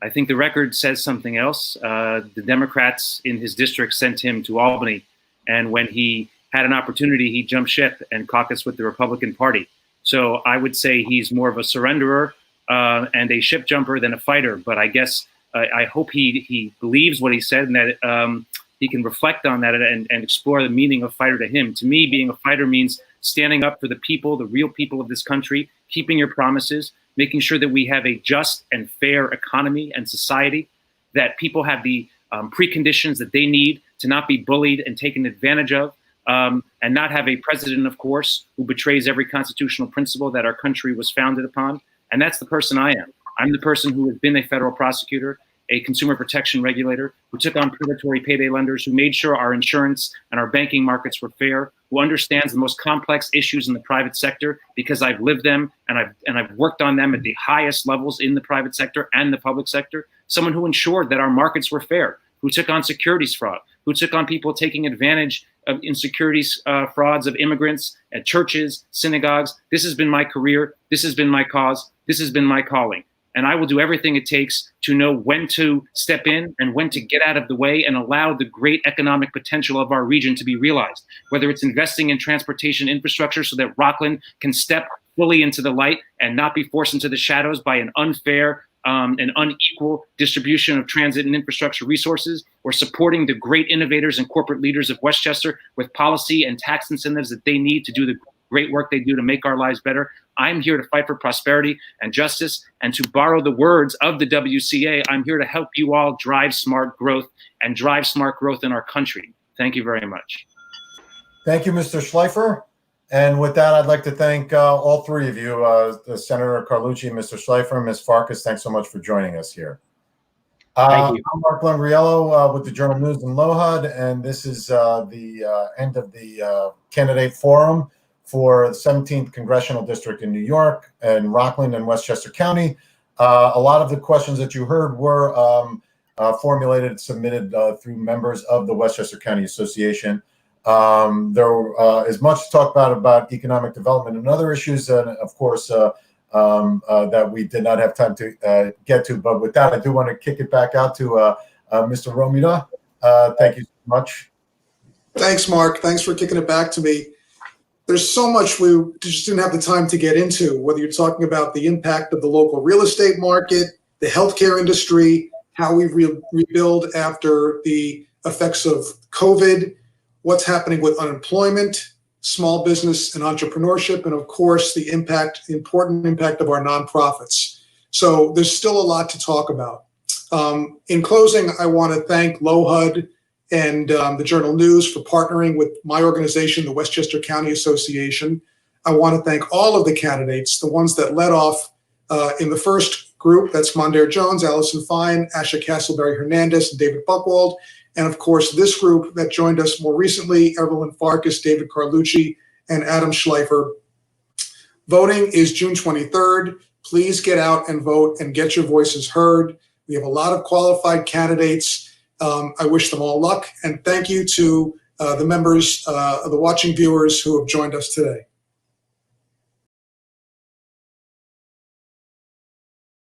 I think the record says something else. The Democrats in his district sent him to Albany, and when he had an opportunity, he jumped ship and caucused with the Republican Party. So I would say he's more of a surrenderer and a ship jumper than a fighter. But I guess I hope he believes what he said and that he can reflect on that and explore the meaning of fighter to him. To me, being a fighter means standing up for the people, the real people of this country, keeping your promises, making sure that we have a just and fair economy and society, that people have the preconditions that they need to not be bullied and taken advantage of, and not have a president, of course, who betrays every constitutional principle that our country was founded upon. And that's the person I am. I'm the person who has been a federal prosecutor, a consumer protection regulator, who took on predatory payday lenders, who made sure our insurance and our banking markets were fair, who understands the most complex issues in the private sector because I've lived them and I've worked on them at the highest levels in the private sector and the public sector. Someone who ensured that our markets were fair, who took on securities fraud, who took on people taking advantage of insecurities frauds of immigrants at churches, synagogues. This has been my career. This has been my cause. This has been my calling. And I will do everything it takes to know when to step in and when to get out of the way and allow the great economic potential of our region to be realized, whether it's investing in transportation infrastructure so that Rockland can step fully into the light and not be forced into the shadows by an unfair and unequal distribution of transit and infrastructure resources, or supporting the great innovators and corporate leaders of Westchester with policy and tax incentives that they need to do the great work they do to make our lives better. I'm here to fight for prosperity and justice, and to borrow the words of the WCA, I'm here to help you all drive smart growth and drive smart growth in our country. Thank you very much.
Thank you, Mr. Schleifer. And with that, I'd like to thank all three of you, Senator Carlucci, Mr. Schleifer, and Ms. Farkas. Thanks so much for joining us here.
Thank you.
I'm Mark Lungariello with the Journal News in LoHUD, and this is the end of the candidate forum for the 17th Congressional District in New York and Rockland and Westchester County. A lot of the questions that you heard were formulated, submitted through members of the Westchester County Association. There is much to talk about economic development and other issues, and of course, that we did not have time to get to. But with that, I do want to kick it back out to Mr. Romita. Thank you so much.
Thanks, Mark. Thanks for kicking it back to me. There's so much we just didn't have the time to get into, whether you're talking about the impact of the local real estate market, the healthcare industry, how we rebuild after the effects of COVID, what's happening with unemployment, small business and entrepreneurship, and of course, the important impact of our nonprofits. So there's still a lot to talk about. In closing, I want to thank LOHUD and the Journal News for partnering with my organization, the Westchester County Association. I want to thank all of the candidates, the ones that led off in the first group, that's Mondaire Jones, Allison Fine, Asha Castleberry Hernandez, and David Buckwald. And of course, this group that joined us more recently, Evelyn Farkas, David Carlucci, and Adam Schleifer. Voting is June 23rd. Please get out and vote and get your voices heard. We have a lot of qualified candidates. I wish them all luck, and thank you to the members, the watching viewers who have joined us today.